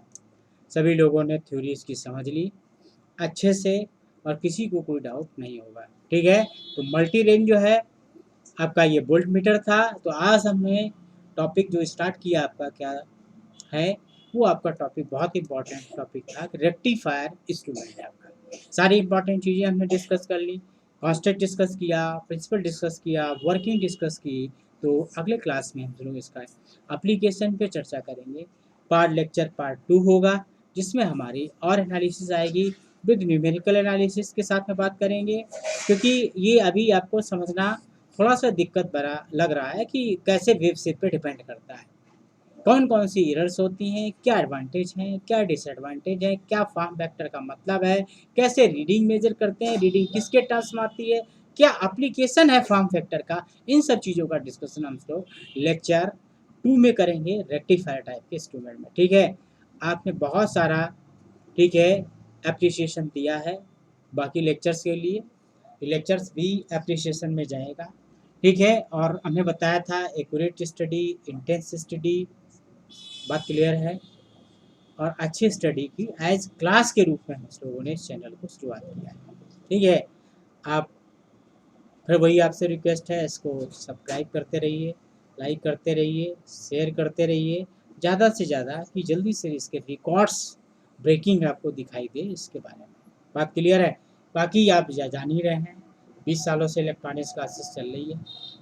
सभी लोगों ने थ्योरी इसकी समझ ली अच्छे से, और किसी को कोई डाउट नहीं होगा। ठीक है, तो मल्टी रेंज जो है आपका ये वोल्ट मीटर था। तो आज हमने टॉपिक जो स्टार्ट किया आपका क्या है, वो आपका टॉपिक बहुत इंपॉर्टेंट टॉपिक था, रेक्टिफायर इंस्ट्रूमेंट है आपका। सारी इंपॉर्टेंट चीज़ें हमने डिस्कस कर ली, कॉन्सेप्ट डिस्कस किया, प्रिंसिपल डिस्कस किया, वर्किंग डिस्कस की। तो अगले क्लास में हम लोग इसका एप्लीकेशन पे चर्चा करेंगे। पार्ट 2 होगा, जिसमें हमारी और एनालिसिस आएगी, विद न्यूमेरिकल एनालिसिस के साथ में बात करेंगे, क्योंकि ये अभी आपको समझना थोड़ा सा दिक्कत भरा लग रहा है कि कैसे वेव शेप पे डिपेंड करता है, कौन कौन सी एरर्स होती हैं, क्या एडवांटेज हैं, क्या डिसएडवांटेज है, क्या फॉर्म फैक्टर का मतलब है, कैसे रीडिंग मेजर करते हैं, रीडिंग किसके टर्म्स में आती है, क्या एप्लीकेशन है फॉर्म फैक्टर का, इन सब चीज़ों का डिस्कशन हम लोग लेक्चर 2 में करेंगे, रेक्टिफायर टाइप के इंस्ट्रूमेंट में। ठीक है, आपने बहुत सारा, ठीक है, एप्रिसिएशन दिया है बाकी लेक्चर्स के लिए, लेक्चर्स भी एप्रिसिएशन में जाएगा। ठीक है, और हमने बताया था एक्यूरेट स्टडी, इंटेंस स्टडी, बात क्लियर है, और अच्छी स्टडी की एज क्लास के रूप में हम लोगों ने इस चैनल को शुरुआत किया है। ठीक है, आप फिर वही आपसे रिक्वेस्ट है, इसको सब्सक्राइब करते रहिए, लाइक करते रहिए, शेयर करते रहिए ज़्यादा से ज़्यादा, कि जल्दी से इसके रिकॉर्ड्स ब्रेकिंग आपको दिखाई दे इसके बारे में। बात क्लियर है? बाकी आप जान ही रहे हैं, 20 सालों से इलेक्ट्रॉनिक्स क्लासेस चल रही है।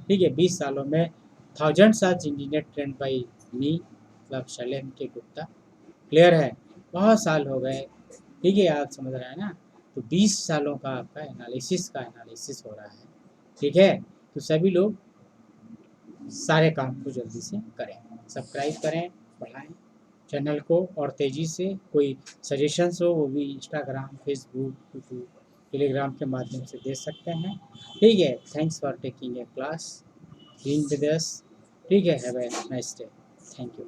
ठीक है, 20 सालों में thousands of engineer trained by me, मतलब शैलेम के गुप्ता। क्लियर है? बहुत साल हो गए। ठीक है, आप समझ रहे हैं ना? तो 20 सालों का आपका एनालिसिस हो रहा है। ठीक है, तो सभी लोग सारे काम को जल्दी से करें, सब्सक्राइब करें, बढ़ाएं चैनल को, और तेज़ी से कोई सजेशंस हो वो भी इंस्टाग्राम, फेसबुक, यूट्यूब, टेलीग्राम के माध्यम से दे सकते हैं। ठीक है, thanks for taking a class, being with us. ठीक है, have a nice day, thank you.